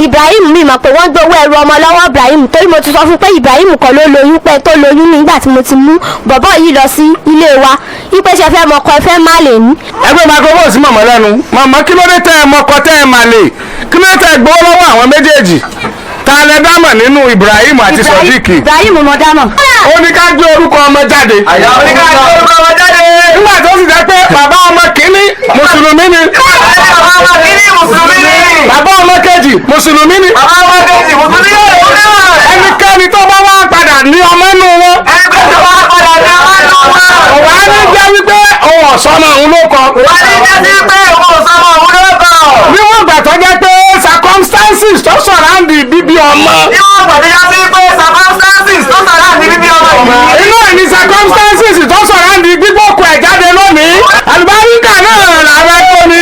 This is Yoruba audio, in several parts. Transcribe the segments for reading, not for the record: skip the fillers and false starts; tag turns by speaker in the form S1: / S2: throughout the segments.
S1: Ibrahim mi mọ̀ pé wọ́n gbowó ẹrù ọmọ lọ́wọ́ Ibrahim torí mo ti sọ fún pé Ibrahim kan ló lóyún pé tó lóyún nígbà tí mo ti mú bọ̀bọ́ yìí lọ sí ilé wa ipe ṣe fẹ́ mọ̀kọ́ ẹ fẹ́ má lè ní.
S2: ẹgbẹ́ microphone sí mọ̀mọ́ lẹ́nu màmá kí ló dé tẹ́ ẹ mọ̀kọ́ tẹ́ ẹ má lè kí ló dé tẹ́ ẹ gbowó lọ́wọ́ àwọn méjèèjì ta lẹ dámọ̀ nínú Ibrahim àti Sodiq.
S1: Ibrahim mo dámọ̀.
S2: ó ní ká gbé orúkọ ọmọ jáde.
S3: ó ní ká gbé orúkọ ọmọ jáde.
S2: nígbà tó sì jẹ́ pé bàbá ọmọ kìíní mùsùlùmí ni.
S3: bàbá ọmọ kìíní mùsùlùmí ni.
S2: bàbá ọmọ kejì mùsùlùmí ni.
S3: bàbá ọmọ kejì mùsùlùmí ni.
S2: ẹnikẹ́ni tó bá wá padà ní ọmọ nù wọn.
S3: ẹnikẹ́ni tó bá padà ní ọmọ nù wọn.
S2: wà á ní jẹ́ wípé òun ọ̀sọ́mọ òun ló kọ.
S3: wà á ní jẹ́ wípé òun ọ̀sọ́mọ òun ló kọ.
S2: níwọ̀n ìgbà tó jẹ́ pé circumstances tó surround bíbí ọmọ.
S3: níwọ̀n ìgbà tó jẹ́ wípé circumstances tó surround bíbí ọmọ yìí.
S2: inú ẹ̀ ní circumstances tó surround gbígbókù ẹ̀ jáde lónìí. àlùbáríkà náà làwọn tó ní.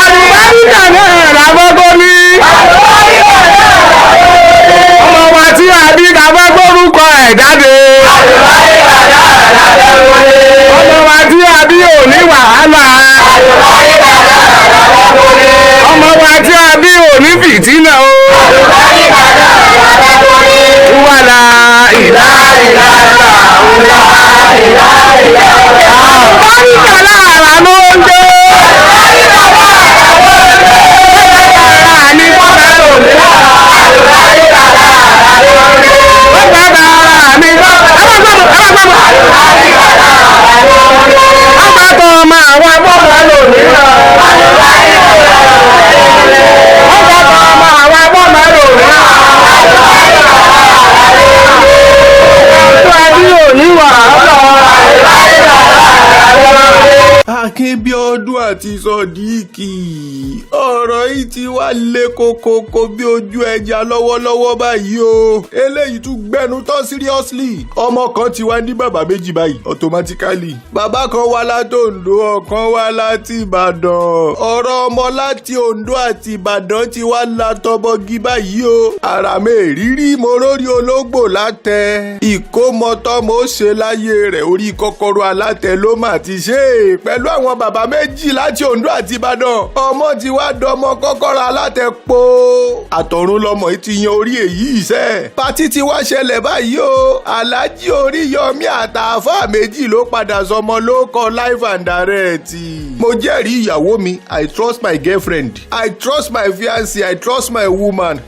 S2: àlùbáríkà náà làwọn tó ní. ọmọ wa tí a bí káfẹ́ gbórúkọ ẹ̀ jáde. ọmọ wa tí a bí ò ní wàhálà. ọmọ wa tí a bí ò ní fìtínà o. wàlà ìlà ìlà àlùbáríkà lára ló ń gbé.
S4: Akínbíọ́dún àti Sodiq ọ̀rọ̀ yìí ti wá lé kókókó bí ojú ẹja lọ́wọ́lọ́wọ́ báyìí o. eléyìí tún gbẹnu tán seriously. ọmọ kan ti wá ní bàbá méjì báyìí automatically. bàbá kan wá láti Oǹdó ọ̀kan wá láti Ìbàdàn. ọ̀rọ̀ ọmọ láti Oǹdó àti Ìbàdàn ti wá látọbọgi báyìí o. ara mi rírí mo rórí ológbò látẹ. ìkómọtọ́ mo ṣe láyé rẹ̀ orí kọ́kọ́rọ́ alátẹ ló mà ti ṣe pẹ̀lú àwọn bàbá méjì láti Oǹdó àti Ìbàdàn. ọmọ ti wá dọmọ kọ́kọ́rọ́ alátẹ̀pó. àtọ̀run lọmọ yìí ti yan orí èyí iṣẹ́. pátí ti wá ṣẹlẹ̀ báyìí o. Alhaji Oríyọmí àtàfà méjì ló padà sọmọ ló kọ live and direct. mo jẹ́rìí ìyàwó mi. I trust my girlfriend. I trust my fiancé. I trust my woman.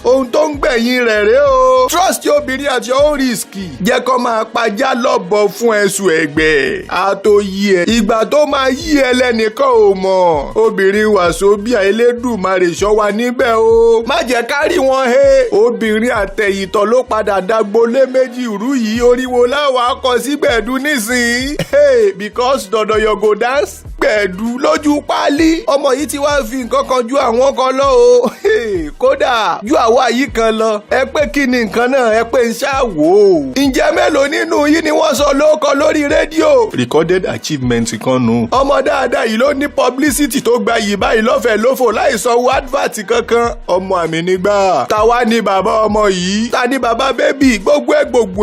S4: ohun tó ń gbẹ̀yìn rẹ̀ rèé o. trust your obìnrin at your own risk. jẹ́ kó máa pajá lọ́bọ̀ fún ẹ̀sùn ẹ̀gbẹ́. a tó yí ẹ. ìgbà tó máa yí ẹ lẹ́nìkan ò mọ̀. obìnrin wàsóbíà Elédùmarè ṣọ́ wa níbẹ̀ o. má jẹ́ kárí wọn he. obìnrin àtẹ̀yìntàn ló padà dagbolé méjì rú yìí oríwo láwọn akọ sí gbẹ̀dú nísìnyí. because dọ̀dọ̀yọ̀ go dance gbẹ̀dú lójú páálí. ọmọ yìí ti wá fi nǹkan kan ju àwọn kan lọ o. kódà ju àwa yìí kan lọ. ẹ pé kí ni nǹkan náà ẹ pé ń ṣàwò. ǹjẹ́ mélòó nínú yín ni wọ́n sọ lóko lórí rédíò. recorded achievement kan nù. ọmọ dáadáa yìí ló ní publicity tó gba yìí báyìí lọ́fẹ̀ẹ́ lófò láì sanwó advert kankan. ọmọ àmì nígbà. tàwa ni bàbá ọmọ yìí. ta ni bàbá bébì gbogbo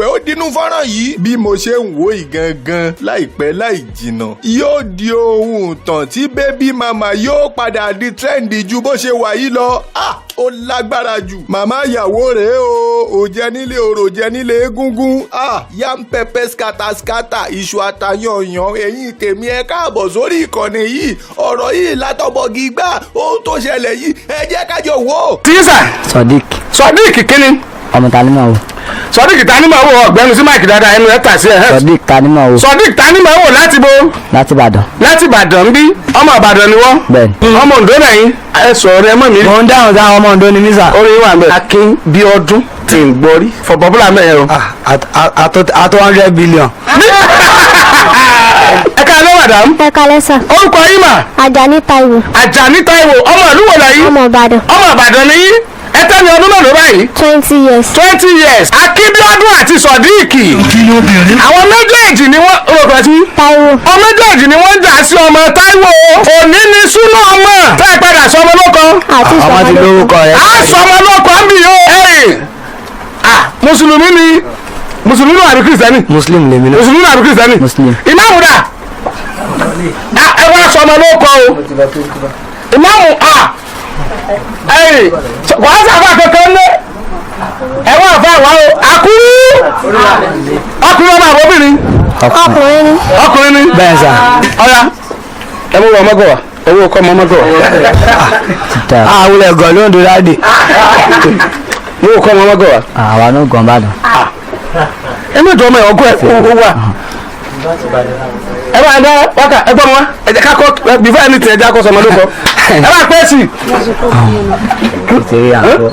S4: ẹ̀ ó dínú fọ́nrán yìí. bí mo ṣe ń wo ìgangan láìpẹ́ láì jìnnà. yóò di ohun tàn tí bébì màmá yóò padà di trend ju bó ṣe wà yìí lọ. ó lágbára jù. màmá ìyàwó rèé o. ò jẹ nílé orò jẹ nílé egúngún. yam pepper skata iṣu àtàyànyàn ẹ̀yìn tèmi ẹ káàbọ̀ sórí ìkànnì yìí. ọ̀rọ̀ yìí látọ̀bọ̀gì gbà ohun tó ṣẹlẹ̀ yìí ẹ jẹ́ kájọ wò.
S2: tíṣà Sodiq kíni.
S5: ọmọ Tani máa wò.
S2: Sodiq Tani máa wò ọ̀gbẹ́ni sí máìkì dáadáa ẹnu ẹ̀ tà sí ẹ̀.
S5: Sodiq Tani máa wò.
S2: Sodiq Tani máa wò láti bo.
S5: láti Ìbàdàn.
S2: láti Ìbàdàn bí ọmọ Ìbàdàn ni wọ́n.
S5: bẹ́ẹ̀ni.
S2: ọmọ Oǹdó lẹ́yìn ẹ sọ̀rọ̀ ẹ mọ̀ mí.
S5: mo ń dáhùn sáwọn ọmọ Oǹdó ni mí sà.
S2: orin wà mẹ́. Akínbíọ́dún tí ń gbọ́rí for popular mẹ́rin o.
S5: àtọ́ 100 billion.
S2: ẹ ká ló madam.
S1: ẹ kalẹ́ sà.
S2: orúkọ yín mà.
S1: Àjàní Táíwò.
S2: Àjàní Táíwò ọmọ ìlú wo lẹ́yìn.
S1: ọmọ Ìbàdàn.
S2: ọmọ Ìbàdàn ni yín. ẹ tẹ́ mi ọdún mélòó báyìí.
S1: 20 years.
S2: 20 years. Akínbíọ́dún àti Sodiq. àwọn méjèèjì ni wọ́n rògbò sí.
S1: Táíwò.
S2: ọmọ méjèèjì ni wọ́n ń jà sí ọmọ Táíwò. òní ni súná ọmọ. tẹ́ ẹ padà sọmọ lóko.
S1: àti
S5: ọmọ ti lórúkọ rẹ̀.
S2: a sọmọ lóko ń bì yó. mùsùlùmí ni mùsùlùmí àbí kìrìsìtẹ́nì.
S5: muslim lèmi náà.
S2: mùsùlùmí àbí kìrìsìtẹ́nì.
S5: muslim.
S2: ìmáàmù dà ẹ wá sọmọ lóko o. ìmáàmù ẹ̀yìn wàá sábà kankan lé ẹ̀wọ̀n àfa wà o àkúrú ọkùnrin ọmọ àbóbìnrin ọkùnrin ni
S5: bẹ́ẹ̀ sà.
S2: ọ̀ya ẹ mú wọn mọ́gọ̀ wá owó kọ́ mọ́ mọ́gọ̀ wá
S5: àwọn ẹ̀gọ́ ló ń do dáàdì.
S2: mú kọ́ mọ́ mọ́gọ̀ wá.
S5: àwa ló gan bá dùn.
S2: ẹ mẹ́tọ́ ọmọ ẹ̀wọ̀n kọ́ ẹ̀ wá ẹ bá dá wákà ẹ gbọ́ mọ́ ẹ jẹ́ ká kọ́ bífọ́ ẹni tẹ̀ ẹ jẹ́ àkọ́sọ ọmọdé kọ́ ẹ bá pẹ́ sí.
S5: ìtẹ̀rí àgọ́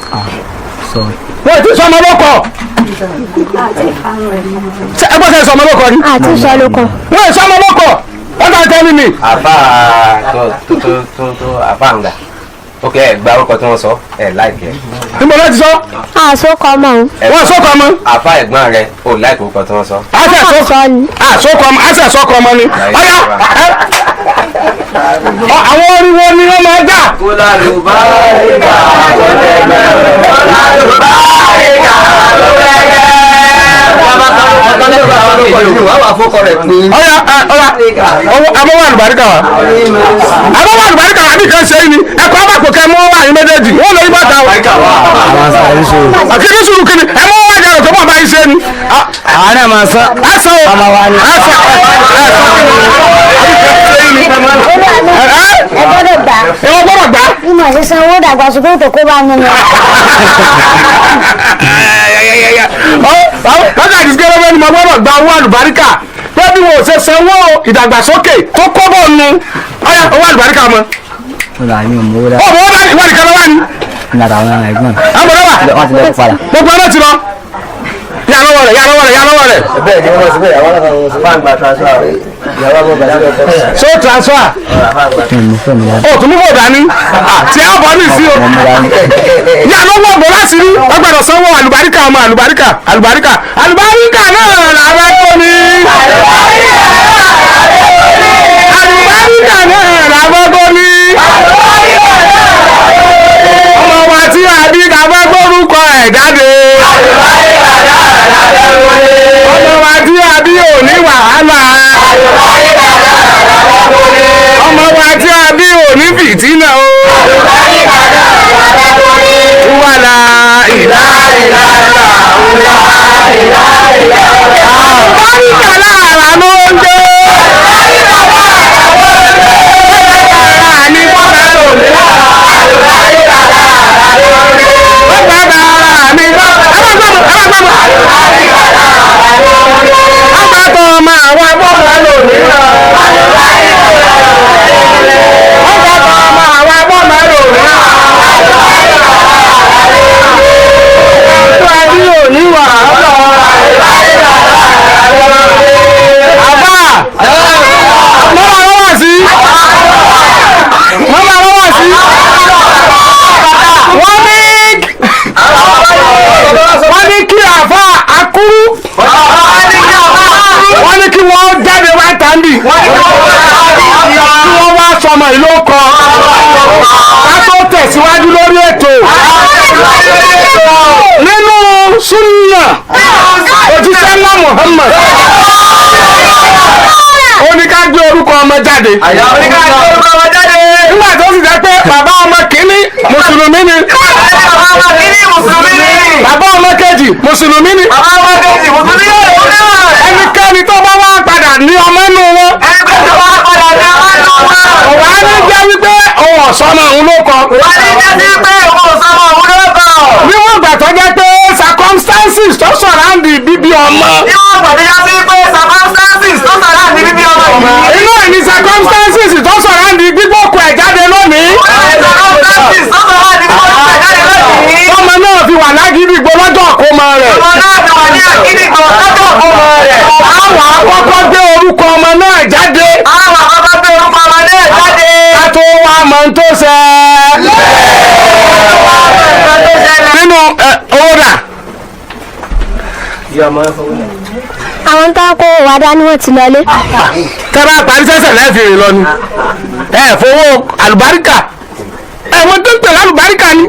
S5: sọ.
S2: wọ́n ti sọ ọmọ lóko ẹ gbọ́ sẹ́ sọ ọmọ lóko ni.
S1: àti sọ lóko.
S2: wọ́n sọ ọmọ lóko wọ́n kàn tẹ́lẹ̀ mi.
S6: àfa tó àfa ǹgà ok ẹ gba orúkọ tí wọ́n sọ ẹ láìpẹ́.
S2: níbo ló ti sọ.
S1: àsokọ ọmọ òun.
S2: wọ́n sọkọ ọmọ.
S6: àfa ẹ̀gbọ́n rẹ ò láìpẹ́ orúkọ tí wọ́n sọ.
S2: àsọkọ ọmọ àsọkọ ọmọ ni. ọ̀yá àwọn orin wo ni wọ́n máa dà.
S3: Olárùbá ìgbà lọ́lẹ́gbẹ́ Olárùbá ìgbà lọ́lẹ́gbẹ́.
S2: ọ̀yá amọ́wọ́ àlùbáríkà wa amọ́wọ́ àlùbáríkà wa nìkan ṣe é ni ẹ̀kọ́ àbàkù kẹ́ mọ́ wà ní méjèèjì wọ́n lórí bàtà wa. àkíní sùúrù kìíní ẹ mọ́ wà ní ẹ̀rọ tó mọ̀ bá yín ṣe ni.
S5: àwọn náà máa sọ.
S2: ẹsẹ̀ o
S5: ọmọ wa ni.
S1: ẹ gbọ́dọ̀ gbà.
S2: ìwọ gbọ́dọ̀ gbà.
S1: ìmọ̀ sísan owó ìdàgbàsókè tó kó bá nínú.
S2: lọ́jà ìdíkẹ́rẹ́ bẹ́ẹ̀ ni mo gbọ́dọ̀ gba owó àlùbáríkà pé bí wọn ò ṣe sanwó ìdàgbàsókè tó kọ́ bọ̀ nu ọ̀yà owó àlùbáríkà mọ́.
S5: ó là ní òmùwé rẹ.
S2: ọ̀bọ̀ wọn bá ìwà nìkan lọ́wọ́ ni.
S5: ní àtàwọn ẹ̀gbọ́n.
S2: àmọ̀lẹ́ wà.
S5: wọ́n ti lẹ́kọ̀ọ́ padà.
S2: gbogbo ọ̀nà ti lọ. yà lọ́wọ́ rẹ̀.
S6: bẹ́ẹ̀ ni wọ́n sọ pé àwọn ọlọ́pàá wọn sọ fún àgbà transfer ìyàwó àbọ̀ gbàdúrà lọ́tọ̀.
S2: so transfer. o tún mú bò dání. tí a bọ̀ ní sí o. yà lọ́wọ́ bò láti rí wọ́n gbọ́dọ̀ sanwó àlùbáríkà ọmọ àlùbáríkà náà làwọn tó ní. àlùbáríkà náà làwọn tó ní. ọmọ wa tí a bí ká fẹ́ gbórúkọ ẹ̀ jáde. ọmọ wa tí a bí ò ní wàhálà. ọmọ wa tí a bí ò ní fìtínà o. wàlà ìlà àlùbáríkà lára ló ń gbé. ní bọ́lá lò ní. Àgbàtọ̀ ọmọ àwọn agbọ́nà lò ní. Àgbàtọ̀ ọmọ àwọn agbọ́nà lò ní. Àgbàtọ̀ àbí òní wàhálà. Àbá mọ́mọ́ lọ́wọ́ sí. Wọ́n ní kí àfá akúrú wọ́n ní kí wọ́n jáde wá tàbí kí wọ́n wá sọmọ ìlú kan ká tó tẹ̀síwájú lórí ètò nínú súnnà òjíṣẹ́ ńlá Muhammad ó ní ká gbé orúkọ ọmọ jáde nígbà tó sì jẹ́ pé bàbá ọmọ kìíní mùsùlùmí ni bàbá ọmọ kejì mùsùlùmí ni ẹnikẹ́ni tó bá wá padà ní ọmọ inú wọn ọ̀wá ní jẹ́ wípé òun ọ̀sọ́mọ òun ló kọ níwọ̀n ìgbà tó jẹ́ pé circumstances tó surround bíbí ọmọ inú ẹ̀ ní circumstances tó surround gbígbókù ẹ̀ jáde lónìí ọmọ náà fi wà lágídí gbọ́lọ́jọ́ àkómọ rẹ̀ àwọn àkọ́kọ́ gbé orúkọ ọmọ náà jáde ká tó wá mọ̀ tó ṣẹ nínú owó dà.
S1: àwọn tó kó wà dání wọ́n ti lọlé.
S2: tẹ́lá parí sẹ́sẹ̀ lẹ́ẹ̀fì rìn lọ ni fowó àlùbáríkà wọ́n tó ń pè lálùbáríkà ni.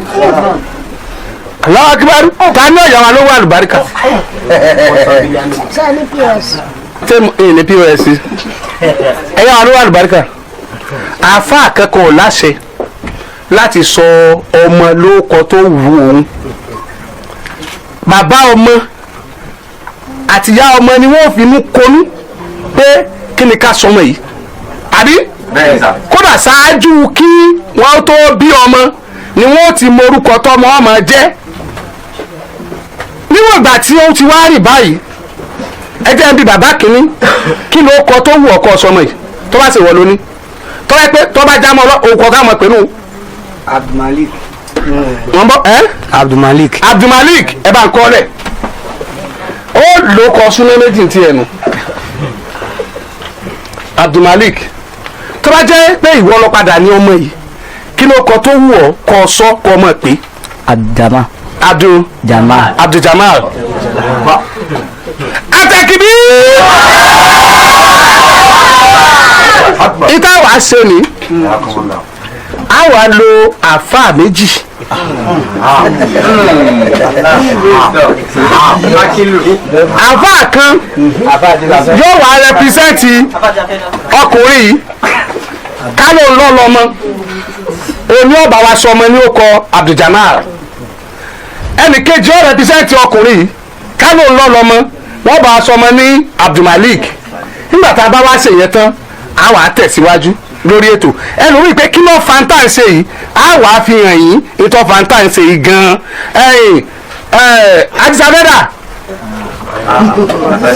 S2: Allahu Akbar ta ní ọ̀yà wa ló wà àlùbáríkà.
S1: ṣé ní pos.
S2: ṣé ní pos ẹ̀yà wa ló wà àlùbáríkà. àfa akẹ́kọ̀ọ́ láṣẹ láti sọ ọmọ lórúkọ tó wù òun bàbá ọmọ àtìyá ọmọ ni wọ́n fi mú konú pé kí ni ká sọmọ yìí àbí kódà ṣáájú kí wọ́n tó bí ọmọ ni wọ́n ti mọ orúkọ tọmọ ọmọ jẹ́ níwọ̀n ìgbà tí ó ti wá rí báyìí ẹ jẹ́ bí bàbá kìíní kí ló kọ tó wù ọkọ sọmọ yìí tó bá sì wọ lóní tó bá pẹ́ tó bá já mọ́ òkò ká mọ̀ pẹ̀lú.
S5: Abdulmalik.
S2: wọ́n bọ́ ẹ́.
S5: Abdulmalik.
S2: Abdulmalik ẹ bá ń kọ́ lẹ̀ ó ló kọ súnmọ́ méjì tí ẹnu Abdulmalik tó bá jẹ́ pé ìwọ lọ padà ní ọmọ yìí kí ló kọ tó wù ọ́ kọ sọ kọ ọmọ pé.
S5: Abduljamal.
S2: Abduljamal. Abduljamal. Atakibi. ìta wàá ṣe ni a wàá lo àfáà méjì àfáà kan yóò wá rẹpísẹ́ǹtì ọkùnrin yìí ká ló ń lọ́ lọ́mọ òní ọba wa sọmọ ní ó kọ Abduljamal ẹnì kejì ó rẹpísẹ́ǹtì ọkùnrin yìí ká ló ń lọ́ lọ́mọ wọ́n bá sọmọ ní Abdulmalik nígbà tá a bá wá ṣèyẹn tán a wà á tẹ̀síwájú lórí ètò ẹnu rí i pé kí ló fanta ń ṣe yìí a wà á fi hàn yín ètò fanta ń ṣe yìí gan-an àtisabẹ́dà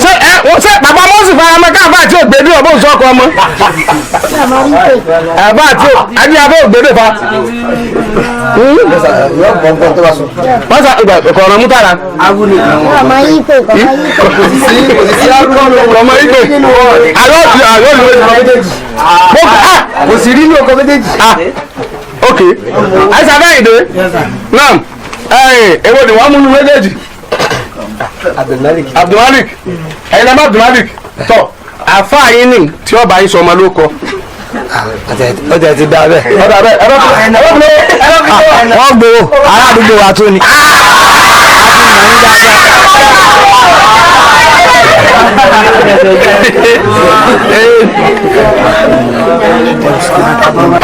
S2: ṣé bàbá mọ́sì fara mọ́ káàbá àti ògbédè ọ̀bọ̀ òṣọ́kọ ọmọ àbá àti àbá ògbédè fa wọ́n sọ ọ̀rọ̀ mú tààrà ọmọ ìpè
S5: kò sí rí ní ọkọ méjèèjì.
S2: ok àìsàn bẹ́ẹ̀ ìdè náà èwo ni wọ́n mú ní méjèèjì. Abdulmalik ẹ̀yin lẹ́mọ̀ Abdulmalik tọ́ àfáà yín ní tí ọba yín sọ ọmọ ló kọ.
S5: ọjà ti dá bẹ́ẹ̀.
S2: ọ̀dà bẹ́ẹ̀
S5: wọ́n gbowó ará àdúgbò wa tó ni.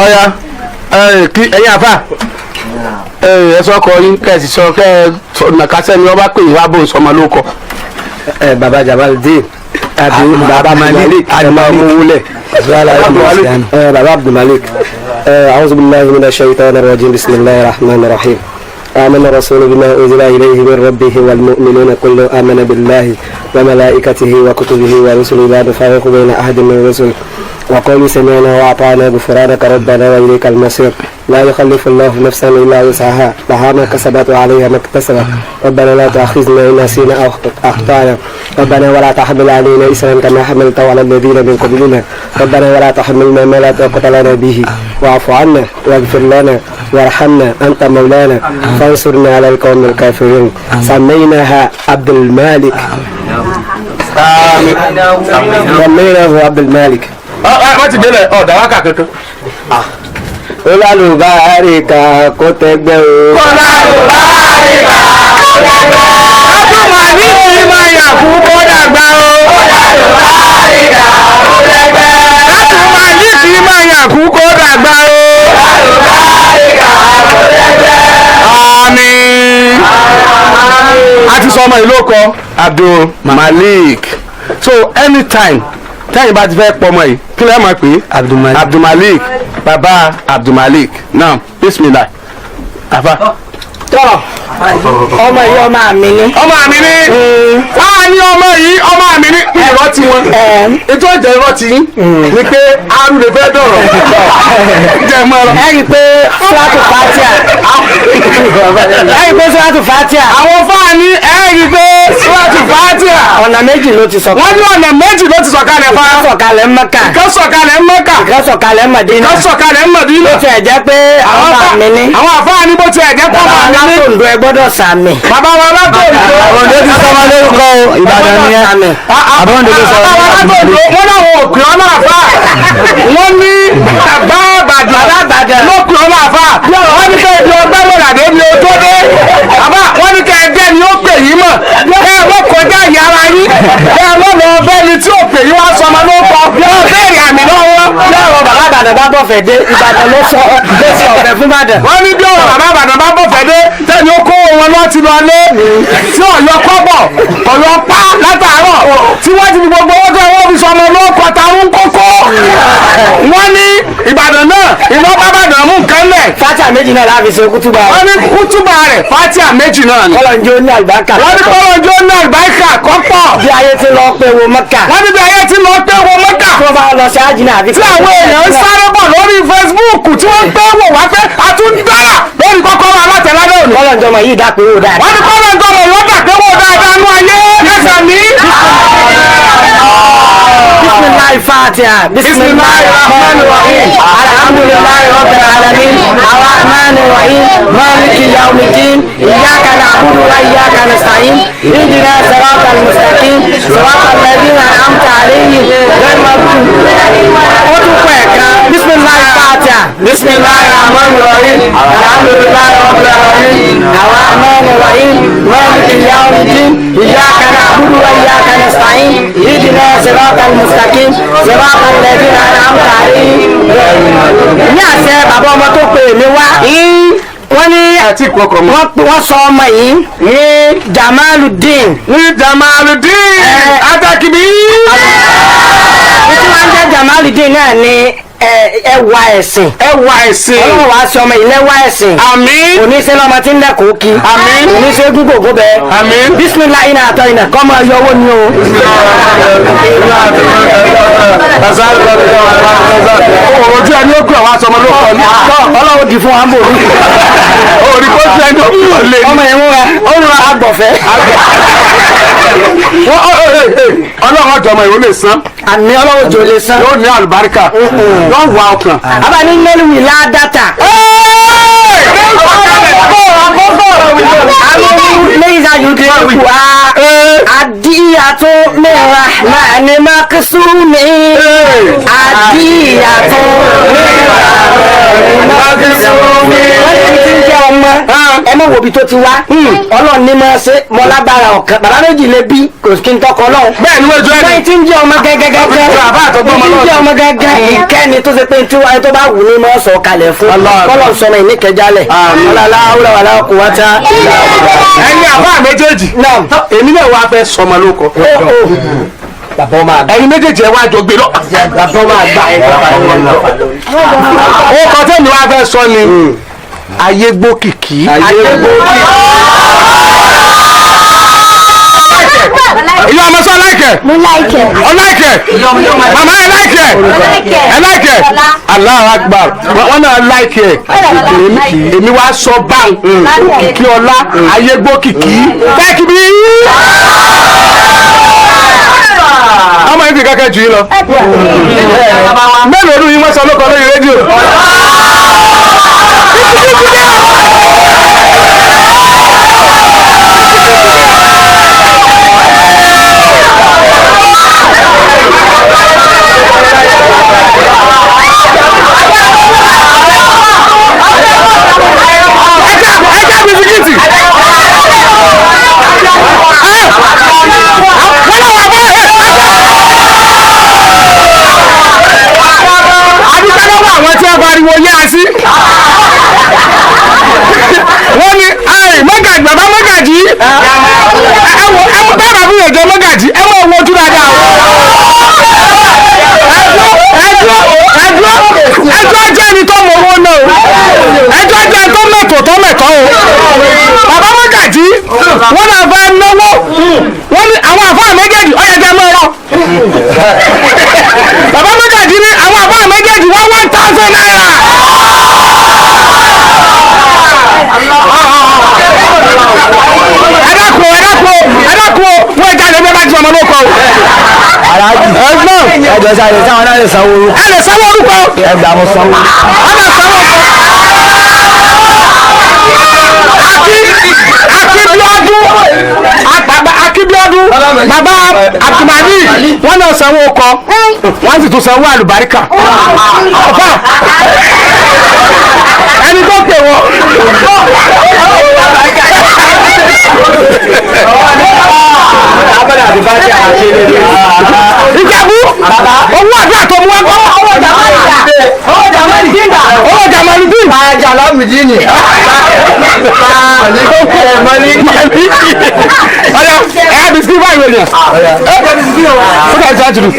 S2: ọ̀ya ẹ̀yin àfáà ẹ sọ kọ yín kẹ́ ẹ sì sọ kẹ́ ẹ nàkásẹ́ ni wọ́n bá pè yín wá bò ń sọmọ ló kọ.
S5: baba Jabaldeen àbí baba Malik àdìmọ́wúlẹ̀ baba Abdulmalik. a'udhu billahi minash shaitanir rajim bismillahir rahmanir rahim. آمن الرسول بما أنزل إليه من ربه والمؤمنون كل آمن بالله وملائكته وكتبه ورسله لا نفرق بين أحد من الرسل وقالوا سمعنا وأطعنا غفرانك ربنا وإليك المصير لا يخلف الله نفسا إلا وسعها لها ما كسبت وعليها ما اكتسبت ربنا لا تأخذنا إن نسينا أو أخطأنا ربنا ولا تحمل علينا إسرا كما حملته على الذين من قبلنا ربنا ولا تحملنا ما لا طاقة لنا به واعف عنا واغفر لنا وارحمنا أنت مولانا فانصرنا على القوم الكافرين سميناها عبد المالك سميناه عبد المالك.
S2: wọ́n ti délẹ̀ ọ̀dà wákà kankan.
S5: olálùbáríkà kó tẹgbẹ́ o.
S2: olálùbáríkà kó tẹgbẹ́. Abdulmalik ti máa yà fún kó dàgbà o. olálùbáríkà kó tẹgbẹ́. Abdulmalik ti máa yà fún kó dàgbà o. olálùbáríkà kó tẹgbẹ́. àmín. a ti sọ ọmọ ìlú ọkọ Abdulmalik so anytime tẹ́yìn bá ti fẹ́ pọ̀ ọmọ yìí kí ló máa pè é Abdulmalik baba Abdulmalik náà bismillah afa.
S5: tọ́ ọmọ yìí ọmọ mi ni.
S2: ọmọ mi ni wọ́n á ní ọmọ yìí ọmọ mi ni ìrọ́ ti wọn ètò ìjẹ́ ìrọ́ ti yín ni pé arú lè fẹ́ dọ̀rọ̀ jẹ́ mọ́ ọ.
S5: ẹ rí i pé suratu Fatiha
S2: àwọn fáàní ẹ rí i pé suratu Fatiha
S5: ọ̀nà méjì ló ti sọ.
S2: wọ́n ní ọ̀nà méjì ló ti sọ̀kalẹ̀ fa.
S5: sọ̀kalẹ̀ Mẹ́kà.
S2: ìkan sọ̀kalẹ̀ Mẹ́kà.
S5: ìkan sọ̀kalẹ̀ Mádínà.
S2: ìkan sọ̀kalẹ̀ Mádínà.
S5: bó tiẹ̀ jẹ́ pé àwọn bá mi ní.
S2: àwọn àfáàní bó tiẹ̀ jẹ́ pé
S5: bàbá
S2: àwọn àmì ní.
S5: alátòǹdó ẹ gbọ́dọ̀ sàmì.
S2: bàbá wa alátòǹdó.
S5: àwọn ọdẹ ti sọmọ lórúkọ o Ìbàdàn ni ẹ. àbọ̀ ọdẹ ló sọ
S2: bàbá wa alátòǹdó wọ́n láwọn òkè ọ̀nà àfà. wọ́n ní bàbá Ìbàdàn ló kè ọ̀nà àfà. wọ́n ní kẹ́ ibi ọgbẹ́ wò làdé bí o tó dé. bàbá wọ́n ní kẹ́ ẹgbẹ́ ni ó pè yín mọ̀. kẹ́ ẹ wọ́n kọjá ìyára yín. kẹ́ ẹ wọ́n lọ bẹ́ẹ̀ ni tí ò pè yín wá sọmọ lórúkọ. bẹ́ẹ̀ ni àmì náà wọ́n.
S5: Ìbàdàn bá bọ̀ fẹ́ dé Ìbàdàn ló sọ ọ̀fẹ́ fún Ìbàdàn.
S2: wọ́n ní bí ọ̀rọ̀ bàbá Ìbàdàn bá bọ̀ fẹ́ dé tẹ́ni ó kó wọn lọ́ ti lọ lé tí ọ̀yọ́ kọ́bọ̀ ọ̀yọ́ pa látàárọ̀ tí wọ́n ti fi gbogbo owó tó wọ́n fi sọ ọmọ olóko tarún kókó. wọ́n ní Ìbàdàn náà ìlú ọba Ìbàdàn mú nǹkan lẹ̀.
S5: Fatia méjì náà láfi ṣe kútúbà.
S2: wọ́n ní kútúbà rẹ̀ Fatia méjì náà ni.
S5: Kọ́lọ́njó ní àlùbáríkà.
S2: wọ́n ní kọ́lọ́njó ní àlùbáríkà kọ́pọ̀.
S5: bí ayé ti lọ pé wo Mẹ́kà.
S2: wọ́n ní bí ayé ti lọ pé wo Mẹ́kà.
S5: tí wọ́n bá lọ sí àjìnà àbí.
S2: tí àwọn èèyàn ń sáré bọ̀ lórí Facebook tí wọ́n ń pẹ́ wò wá pé àtúndára lórí kọ́kọ́rọ́ alátẹ̀ládé òní.
S5: Kọ́lọ́njọ́ mọ̀ yìí dápé wò dáadáa.
S2: wọ́n ní kọ́lọ́njọ́ mọ̀ wọ́n dàpé wò dáadáa nú ayé ẹ̀sẹ̀ mi.
S5: Bismillahi Fatiha. Bismillahi Rahmanir Rahim. Alhamdulillahi Rabbil Alamin. Arrahmanir Rahim. Maliki Yawmiddin. Iyyaka na'budu wa iyyaka nasta'in. Ihdina siratal mustaqim. Siratal ladzina an'amta alayhim ghayril maghdubi alayhim. Ó tún pẹ̀ kan. Bismillahi Fatiha. Bismillahi Rahmanir Rahim. Alhamdulillahi Rabbil Alamin. Arrahmanir Rahim. Maliki Yawmiddin. Iyyaka na'budu wa iyyaka nasta'in. Ihdina siratal mustaqim. Siratal ladzina an'amta alayhim. Ní àṣẹ bàbá ọmọ tó pè mí wá. Wọ́n ní wọ́n sọ ọmọ yìí ní Jamaludin.
S2: ní Jamaludin Atakibi.
S5: Títí wọ́n jẹ́ Jamaludin náà ní ẹwà ẹ̀sìn.
S2: ẹwà ẹ̀sìn.
S5: Ọlọ́run wàá sọ ọmọ yìí lẹ́wà ẹ̀sìn.
S2: àmín.
S5: Oníṣẹ́ lọ́mọ tí ń lẹ́kọ̀ọ́ kí.
S2: àmín.
S5: Oníṣẹ́ gúgògó bẹ́ẹ̀.
S2: àmín.
S5: Bismillah iná àtọ́ iná kọ́ máa yọ owó ni o.
S2: ojú ẹni ó kú àwọn aṣọ ọmọ ló kọ ní.
S5: Ọlọ́run di fún wa ń bò ní.
S2: orí kó ju ẹni ó kú ọ̀lẹ́ ní.
S5: Ọmọ yẹn múra ó ń ra agbọ̀fẹ́.
S2: Ọlọ́run ọjọ́ ọmọ ìwé lè san.
S5: Àmì Ọlọ́run jò lè san.
S2: yóò ní àlùbáríkà. yóò wà ọkàn.
S5: Abani nílùú ìlà dátà. ليس يدركها عدية من رحمن مقسوم عدية ẹ mọ̀ wo ibi tó ti wá Ọlọ́run ní máa ṣe mọ́ lágbára ọ̀kan bàbá méjì lè bí kò kí n tọkọ Ọlọ́run
S2: bẹ́ẹ̀ ni wọ́n jọ ẹni
S5: bẹ́ẹ̀ tí ń jẹ́ ọmọ gẹ́gẹ́gẹ́gẹ́ tí ń jẹ́ ọmọ gẹ́gẹ́ ìkẹ́ni tó ṣe pé tí wáyé tó bá wù ní máa sọ kalẹ̀ fún Ọlọ́run sọmọ ìníkẹjálẹ̀ ọlọ́lá quwwata
S2: ẹni àbá méjèèjì èmi náà wàá fẹ́ sọmọ lóko
S5: bàbá ọmọ àgbà
S2: ẹ̀yin méjèèjì ẹ wá jọ gbé lọ.
S5: bàbá ọmọ àgbà
S2: ó kọ tẹ́mi wá fẹ́ sọ ni ayégbókìkí. ìyá ọmọ sọ láìkẹ.
S1: mo láìkẹ.
S2: ọláìkẹ. màmá ẹ láìkẹ. ẹ láìkẹ. Allahu Akbar wọn náà láìkẹ. èmi wá sọ báwọn kìkì ọlá ayégbókìkí. fẹ́ẹ̀kì bí. ọmọ yìí fi kẹ́kẹ́ jù yín lọ. mélòó ọdún yín wọ́n sọ lóko lórí rédíò. Ariwo yá sí. Wọ́n ní mọ́gàjì bàbá mọ́gàjì ẹwọ bẹ́ẹ̀rẹ̀ fún ìjọ mọ́gàjì ẹwọ owó ojú dáadáa o. ẹjọ́ jẹ́ ẹni tó mọ owó náà o. ẹjọ́ jẹ́ ẹni tó mẹ̀tọ́ o. Bàbá mọ́gàjì wọ́n náà fẹ́ náwó wọ́n ní àwọn àfáà méjèèjì ó yẹ kẹ́ mọ́ ọ. Bàbá mọ́gàjì ní àwọn àfáà méjèèjì wọ́n 1,000 naira. ẹ̀dàkùn wọ́n ìjà lè mẹ́ta jí ọmọ lóko.
S5: ẹgbọ́n ẹjọ́ sáré sáwọn náà lè sanwó orúkọ.
S2: ẹ lè sanwó orúkọ.
S5: ẹgbà mo sanwó.
S2: Akíbíọ́dún bàbá Abdulmani wọ́n náà sanwó ọkọ wọ́n sì tún sanwó àlùbáríkà. ẹni tó pè wọ́n. Ìjẹ̀bú owó àdúrà tó mú ẹgbọ́. Mùjíìnì. Màlíkì. Ọ̀yà ẹ̀yà bisikì báyìí wọ̀nyẹn. Ẹ̀yà bisikì o. Fúnà ìtura tùdù.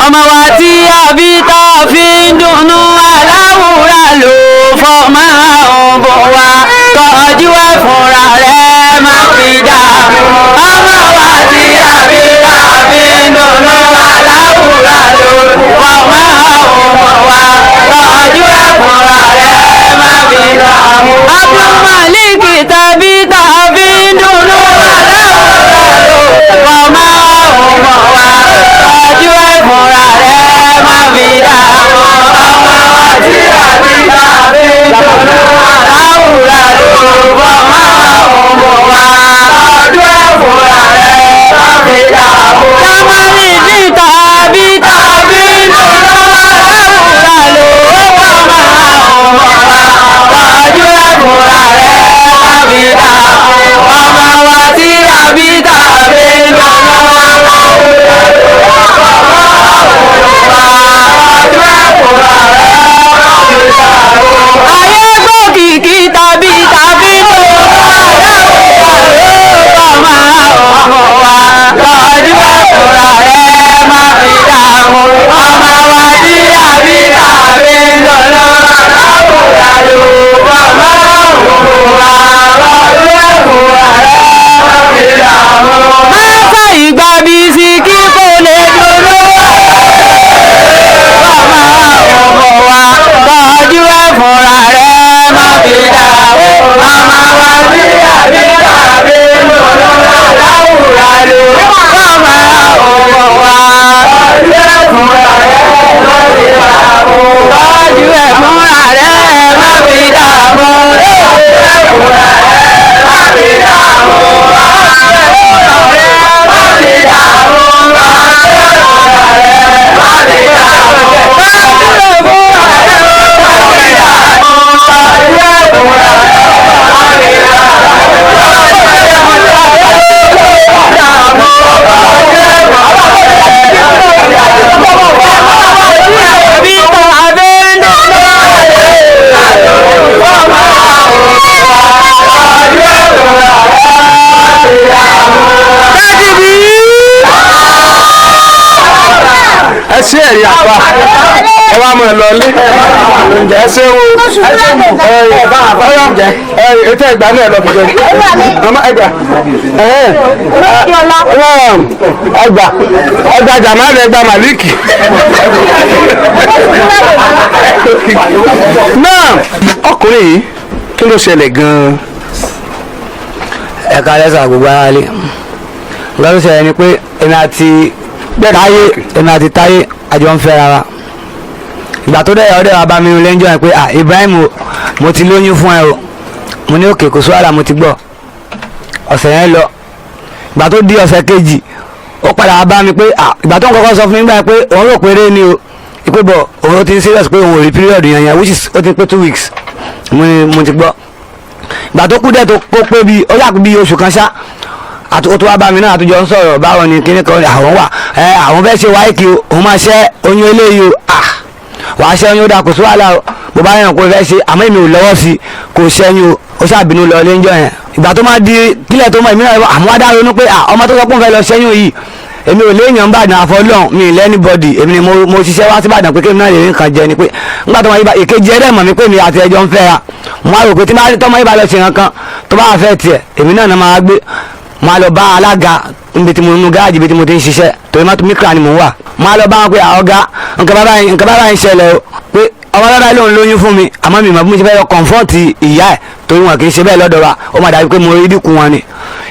S7: ọmọ wa tí a bí tá a fi ń dùnnú aláwùrà ló fọmọ ọ̀bọ̀ wa tọ́jú ẹ̀ fúnra rẹ̀ má fi dààmú. ọmọ wa tí a bí tá a fi ń dùnnú aláwùrà ló fọmọ ọ̀bọ̀ wa tọ́jú ẹ̀ fúnra rẹ̀ má fi dààmú. Abdulmalik tàbí tá a fi ń dùnnú aláwùrà ló fọmọ ọ̀bọ̀ wa tọ́jú ẹ̀ fúnra rẹ̀ má fi dààmú. ọmọ wa tí a bí tá a fi ń dùnnú aláwùrà ló fọmọ ọ̀bọ̀ wa tọ́jú ẹ̀ fúnra rẹ̀ má fi dààmú. Kamali ní tàbí tá a fi ń dùnnú aláwùrà ló fọmọ ọ̀bọ̀ wa tọ́jú ẹ̀ fúnra rẹ̀ má fi dààmú. ọmọ wa tí a bí tá a fi ń dùnnú aláwùrà ló fọmọ ọ̀bọ̀ ayé gbòkìkì tàbí tàbí tó aláwùrà ló fọmọ ọ̀bọ̀ wa tọ́jú ẹ̀ fúnra rẹ̀ má fi dààmú. ọmọ wa tí a bí tá a fi ń dùnnú aláwùrà ló fọmọ ọ̀bọ̀ wa tọ́jú ẹ̀ fúnra rẹ̀ má fi dààmú. má fà ìgbà bisikì kò lè dúró fọmọ ọ̀bọ̀ wa tọ́jú ẹ̀ fúnra rẹ̀ má fi dààmú. ọmọ wa tí a bí tá a fi ń dùnnú aláwùrà ló fọmọ ọ̀bọ̀ wa tọ́jú ẹ̀ fúnra rẹ̀ má fi dààmú. tọ́jú ẹ̀ fúnra rẹ̀ má fi dààmú. tọ́jú ẹ̀ fúnra rẹ̀ má fi dààmú.
S2: ẹ ṣe ẹ̀yà pa ẹ wá mọ̀ ẹ lọ lé ẹ ṣe wo ètò ẹgbàá náà lọ fi jẹ ọmọ ẹgbà ẹgbà Jamal ẹgbà Maliki náà ọkùnrin yìí kí ló ṣẹlẹ̀ gan-an.
S5: ẹ̀ka lẹ́sà gbogbo ara lé nǹkan tó ṣẹlẹ̀ ni pé èmi àti táyé àjọ ń fẹ́ rárá ìgbà tó dẹ̀ ọdẹ wa bá mi lẹ́njọ́ yẹn pé Ibrahim mo ti lóyún fún ẹ o mo ní òkè kò sí wàhálà mo ti gbọ́ ọ̀sẹ̀ yẹn lọ ìgbà tó di ọ̀sẹ̀ kejì ó padà wá bá mi pé ìgbà tó ń kọ́kọ́ sọ fún mi gbà pé òun rò péré ni o ìpè bọ̀ òun ti ń serious pé òun ò rí period yẹn which is ó ti pé 2 weeks mo ti gbọ́ ìgbà tó kú dẹ̀ tó kó pé bí ó yàgò bí oṣù kan ṣá ó tó wá bá mi náà àtúnjọ ń sọ̀rọ̀ báwọn ni kíní kan àwọn wà àwọn fẹ́ ṣe wáyé kí òun máa ṣẹ́ oyún eléyìí o wàá ṣẹ́ oyún ó dà kó sí wàhálà o bó bá yàn kó fẹ́ ṣe àmọ́ èmi ò lọ́wọ́ sí kò ṣẹ́yìn o ó ṣàbínú lọ léńjọ́ yẹn ìgbà tó máa di kílẹ̀ tó mọ èmi náà àmọ́ wá dá ronú pé ọmọ tó sọ pé òun fẹ́ lọ ṣẹ́yìn yìí èmi ò léèyàn bàdàn àfọlọ́n mi lẹ́nibọ́dì èmi ni mo ṣiṣẹ́ wá sí Ìbàdàn pé kémi náà lè rí nǹkan jẹ ni pé nígbà tó máa yí èkejì ẹ̀rẹ́ mọ̀ mi pé mi àti ẹjọ́ ń fẹ́ ra mo á rò pé tí tọ́mọ yí bá lọ ṣe nǹkan tó bá fẹ́ tiẹ̀ èmi náà máa gbé máa lọ bá alága níbi tí mo nu gáàjì ibi tí mo ti ń ṣiṣẹ́ torí mọ́tò mikra ni mo wà máa lọ bá wọn pé ọ̀gá nǹkan bá ń ṣẹlẹ̀ o pé ọmọ lọ́dọ̀ lòun lóyún fún mi àmọ́ mi mọ̀ bí mo ti fẹ́ lọ kọ̀ǹfọ́ọ̀tì ìyá ẹ̀ torí wọn kì í ṣe bẹ́ẹ̀ lọ́dọ̀ wa ó máa dàbí pé mo rí dínkù wọn ni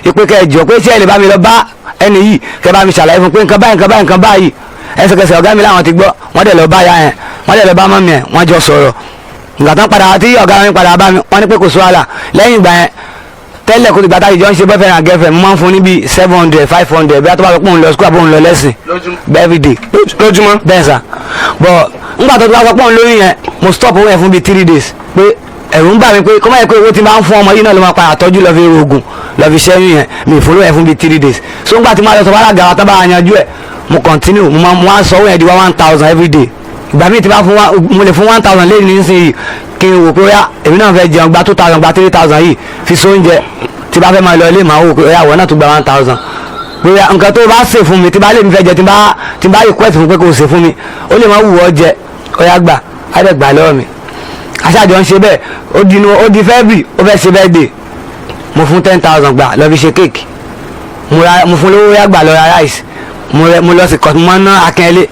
S5: ìpè kẹjọ pé ṣé ẹ lè bá mi lọ bá ẹni yìí kẹ bá mi ṣàlàyé fún pé nǹkan báyìí ẹsẹ̀kẹsẹ̀ ọ̀gá mi láwọn ti gbọ́ wọ́n dẹ̀ lọ bá ya yẹn wọ́n dẹ̀ lọ bá mọ́mí ẹ̀ wọ́n jọ sọ̀rọ̀ ìgbà tán padà tí ọ̀gá mi padà bá mi wọ́n ní pé kò sí wàhálà lẹ́yìn ìgbà yẹn tẹ́lẹ̀ kó ti gbàtà ìjọ ń ṣe boyfriend and girlfriend mo máa ń fún ní bíi 700 500 bí a tó bá sọ pé òun lọ school àbí òun lọ lẹ́sìn every day
S2: lójúmọ́.
S5: bẹ́ẹ̀ sà but nígbà tó ti bá sọ pé òun lóyún yẹn mo stop owó yẹn fún bíi 3 days pé ẹ̀rù ń bà mí pé kó má yẹ pé owó tí n bá ń fún ọmọ yìí náà ló máa padà tọ́jú lọ fi rògùn lọ fi ṣẹ́yún yẹn mi ìfowó yẹn fún bíi 3 days so nígbà tí mo lọ sọ fún alága wa tó bá yanjú ẹ̀ mo continue mo wá sọ owó yẹn di 1000 every day ìgbà míì tí bá fún mo lè fún 1000 lẹ́yìn nísìnyí kí n wò pé ó yá èmi náà fẹ́ jẹun gba 2000 gba 3000 yìí fi sóúnjẹ tí bá fẹ́ máa lọ ilé màá wò pé ó yá wọ́n náà tún gba 1000 bóyá nǹkan tó bá ṣe fún mi tí bá lè mi fẹ́ jẹ tí bá request fún pé kò ṣe fún mi ó lè má wù ọ́ jẹ ó yá gbà á dẹ̀ gbà lọ́wọ́ mi aṣáájọ ń ṣe bẹ́ẹ̀ ó di February ó fẹ́ ṣe birthday mo fún 10,000 gbà lọ fi ṣe cake mo fún lówó yá gbà lọ ra rice mo lọ sí kọ́tù mo ná akẹ́lẹ́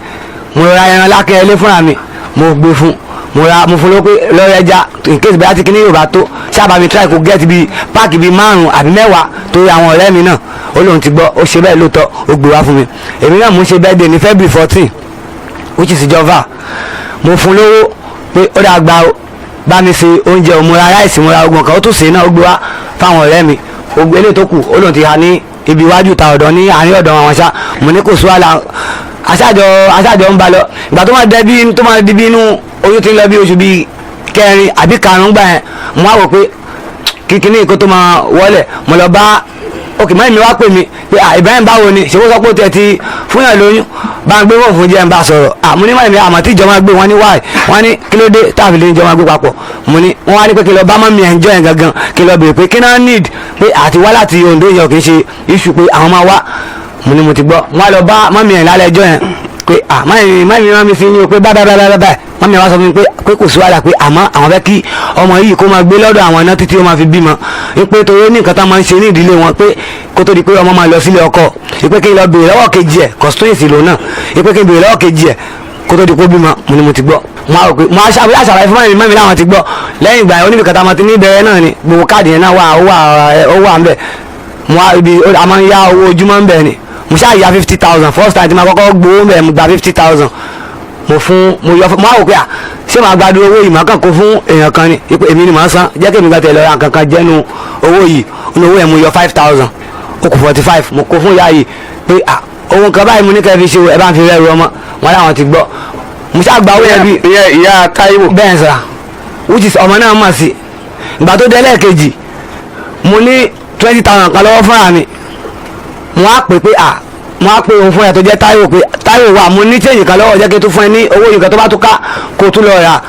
S5: mo ra ẹran lákẹ́lẹ́ fúnra mi mo gbé fún mo fún lówó pé lọ́rọ̀ ẹja in case bẹ́ẹ̀ ti kí ní Yorùbá tó sábà mi try kó get bíi páàkì bíi 5 àbí 10 torí àwọn ọ̀rẹ́ mi náà ó lóun ti gbọ́ ó ṣe bẹ́ẹ̀ lóòótọ́ ó gbé wá fún mi èmi náà mo ṣe birthday ní February 14 which is ìjọba mo fún lówó pé ó dà gba bá mi ṣe oúnjẹ ò mo ra ráìsì mo ra ogun kan ó tún ṣe náà ó gbé wá fáwọn ọ̀rẹ́ mi gbogbo eléyìí tó kù ó lóun ti ha ní ibi iwájú ta ọ̀dọ̀ ní àárín ọ̀dọ̀ àwọn ṣá mo ní kò sí wàhálà aṣáájọ ń ba lọ ìgbà tó máa di bí inú oyún ti ń lọ bí oṣù bíi 4 àbí 5 gbà yẹn mo wá wò pé kíkiní kó tó máa wọlé mo lọ bá òkè mọ́ ìmí wá pè mí pé Ibrahim báwo ni ṣèwọ́ sọ pé ó tẹ̀ ti fún yàn lóyún bá ń gbé wọ́n fún jẹ́ ń bá sọ̀rọ̀ mo ní mọ̀ àmọ́ tí ìjọba gbé wọn ní wáì wọ́n ní kí ló dé táàbì lè ìjọba gbé papọ̀ mo ní wọ́n wá ní pé kí lọ bá mọ́mí ẹ̀ ń jọ yẹn gangan kí lọ bèrè pé kí náà need pé àti wá láti Ondo yẹn kì í ṣe issue pé àwọn máa wá mo ní mo ti gbọ́ wọ́n lọ bá mọ́mí ẹ̀ lálẹ́ ẹjọ́ yẹn pé mọ́mí fi ní o pé báyìí mọ́mí wa sọ fún mi pé kò sí wàhálà pé àmọ́ àwọn fẹ́ kí ọmọ yìí kó máa gbé lọ́dọ̀ àwọn iná títí ó máa fi bímọ pé torí ní nǹkan tá máa ń ṣe ní ìdílé wọn pé kó tó di pé ọmọ máa lọ sílé ọkọ pé kí n lọ béèrè lọ́wọ́ kejì ẹ̀ constituency lòun náà pé kí n béèrè lọ́wọ́ kejì ẹ̀ kó tó di pé ó bímọ mo ni mo ti gbọ́ mo aṣàlàyé fún mọ́mí láwọn ti gbọ́ lẹ́yìn ìgbà oníbi kàtà máa ti ní ìbẹ̀rẹ̀ náà ni gbogbo káàdì yẹn náà ó wà ń bẹ̀ a máa ń yá owó ojúmọ́ ń bẹ̀ ni mo ṣáà yá 50,000 first time tí ma kọ́kọ́ gbowó ń bẹ̀ mo gba 50,000 mo á wò pé ṣé màá gbádùn owó yìí màá kàn kó fún èèyàn kan ni èmi ni màá san jẹ́ kí èmi gbà tẹ̀ lọ́ra kankan jẹ́nu owó yìí ní owó yẹn mo yọ 5,000 ó kù 45 mo kó fún ìyá yìí pé owó nǹkan báyìí mo ní kẹ́ fi ṣe ẹ bá ń fi rẹ́rù ọmọ wọn láwọn ti gbọ́ mo ṣáà gba owó yẹn bí
S2: ìyá Táíwò
S5: bẹ́ẹ̀ sà which is ọmọ náà mà sí ìgbà tó dé lẹ́ẹ̀kejì mo ní 20,000 kan lọ́wọ́ fúnra mi mo á pè pé mo á pè òun fún ẹ tó jẹ́ Táíwò pé Táíwò wà mo ní change kan lọ́wọ́ jẹ́ kí n tún fún ẹ ní owó yìí kan tó bá tún ká kó tún lọ rà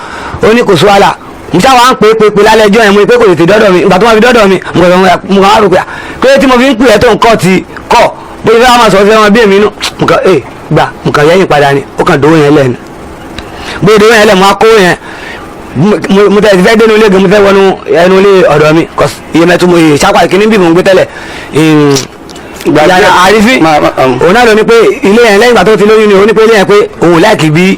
S5: ó ní kò sí wàhálà mo ṣáà wá ń pè lálẹ́ ẹjọ́ yẹn mo ní pé kò tètè dọ́dọ̀ mi ìgbà tó máa fi dọ́dọ̀ mi mo kàn wá rò pé pé tí mo fi ń pè ẹ́ tó ń kọ́ ti kọ́ bó ṣe fẹ́ máa sọ fẹ́ wọn bí èmi nù mo kàn yẹ́yìn padà ni ó kàn dówó yẹn lẹ́nu bó dówó yẹn lẹ́ mo á kó yẹn mo tẹ̀ ti fẹ́ dénú ilé gan mo fẹ́ wọnú ẹnu ilé ọ̀dọ̀ mi iye mẹ́tò mo ṣàpà kìíní bí mo ń gbé tẹ́lẹ̀ yàrá àrífín òun náà ló ní pé ilé yẹn lẹ́yìn ìgbà tó ti lóyún ni òun ní pé ilé yẹn pé òun láìkì bí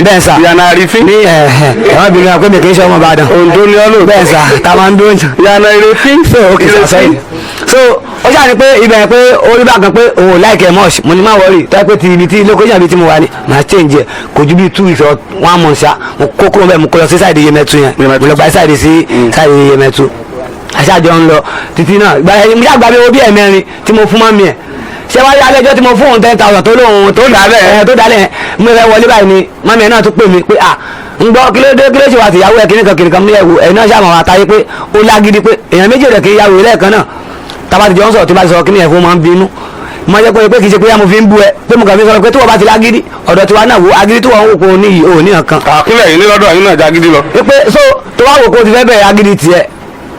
S5: bẹ́ẹ̀ sà
S2: yàrá àrífín
S5: ní ẹ̀wọ̀n bí wọn pé mi kì í ṣe ọmọ Ìbàdàn
S2: Oǹdó ni ọlọ́ọ̀
S5: bẹ́ẹ̀ sà tá a máa ń dún jù
S2: yàrá àrífín
S5: so ok sà sẹ́yìn so ó ṣáà ní pé ibẹ̀ yẹn pé orí bá kan pé òun láìkì ẹ̀ mọ́ọ̀ṣì mo ní má wọrí tó yẹ pé ti ibi tí location ibi tí mo wà ní màá change ẹ̀ kò ju bí 2 weeks or 1 month ṣá mo kó kúrò bẹ́ẹ̀ mo kó lọ sí sáìdì Yemẹtu yẹn mo lọ gba sáìdì sí sáìdì Yemẹtu aṣáájọ ń lọ títí náà mo ṣàgbà bí owó bí ẹ̀mẹ́rin tí mo fún mọ́mí ẹ̀ ṣé wáyé alẹ́jọ́ tí mo fún òun 10,000 tó lóun tó dálẹ̀ mo fẹ́ wọlé báyìí ni mọ́mí ẹ̀ náà tún pè mí pé ń gbọ́ kí ló ṣe wà tìyàwó ẹ̀ kìnìkan mú ẹ̀wò ẹ̀ náà ṣàmọ̀ àtàyè pé ó lágídí pé èèyàn méjì rẹ̀ kì í yàwó lẹ́ẹ̀kan náà tábà ti jọ ń sọ̀rọ̀ tí bá ti sọ kí ni ẹ̀fọ́ máa ń bínú mo jẹ́ pé kì í ṣe pé mo fi ń bú ẹ pé mo kàn fi sọ pé tí wọ́n bá ti lágídí ọ̀dọ̀ tiwa náà wo agídí tí wọ́n ń wò kó ní yìí ò ní nǹkan.
S2: àkúnlẹ̀ yìí ní lọ́dọ̀ yìí náà jágídí lọ.
S5: pé so tó wá wò kó ti fẹ́ bẹ̀rẹ̀ agídí tiẹ̀